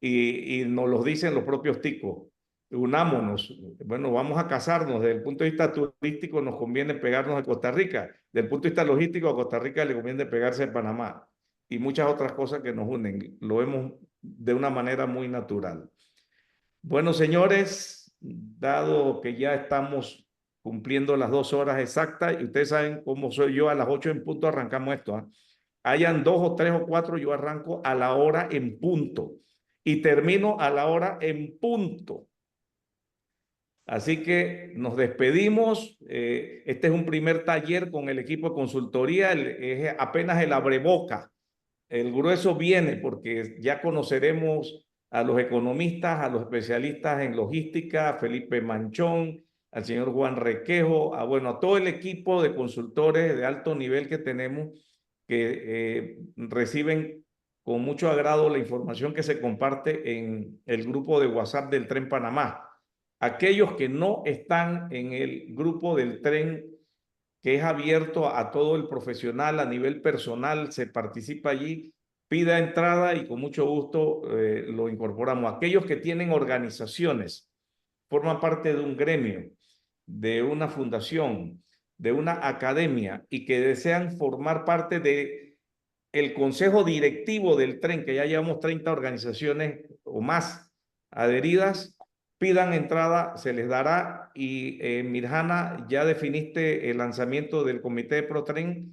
y nos lo dicen los propios ticos. Unámonos, bueno, vamos a casarnos. Desde el punto de vista turístico nos conviene pegarnos a Costa Rica, desde el punto de vista logístico a Costa Rica le conviene pegarse a Panamá y muchas otras cosas que nos unen. Lo vemos de una manera muy natural. Bueno, señores, dado que ya estamos cumpliendo las 2 horas exactas y ustedes saben cómo soy yo, a las 8 en punto arrancamos esto, ¿eh? Hayan 2 o 3 o 4, yo arranco a la hora en punto y termino a la hora en punto. Así que nos despedimos. Este es un primer taller con el equipo de consultoría, es apenas el abreboca. El grueso viene porque ya conoceremos a los economistas, a los especialistas en logística, a Felipe Manchón, al señor Juan Requejo, a todo el equipo de consultores de alto nivel que tenemos que reciben con mucho agrado la información que se comparte en el grupo de WhatsApp del Tren Panamá. Aquellos que no están en el grupo del tren, que es abierto a todo el profesional a nivel personal, se participa allí, pida entrada y con mucho gusto lo incorporamos. Aquellos que tienen organizaciones, forman parte de un gremio, de una fundación, de una academia y que desean formar parte de el consejo directivo del tren, que ya llevamos 30 organizaciones o más adheridas, pidan entrada, se les dará. Y Mirjana, ya definiste el lanzamiento del comité de ProTren,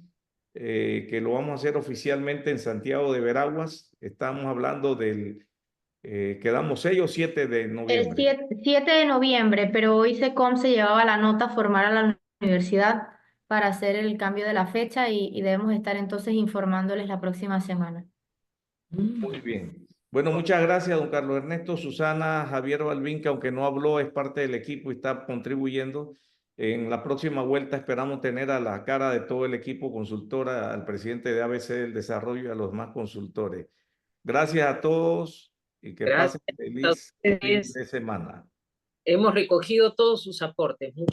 que lo vamos a hacer oficialmente en Santiago de Veraguas. Estamos hablando del, quedamos 6 o 7 de noviembre. El 7 de noviembre, pero hoy SECOM se llevaba la nota formal a la universidad para hacer el cambio de la fecha y debemos estar entonces informándoles la próxima semana. Muy bien. Bueno, muchas gracias, don Carlos Ernesto. Susana, Javier Balbín, que aunque no habló, es parte del equipo y está contribuyendo. En la próxima vuelta esperamos tener a la cara de todo el equipo consultora, al presidente de ABC del Desarrollo y a los demás consultores. Gracias a todos y que pasen feliz fin de semana. Hemos recogido todos sus aportes. Muchas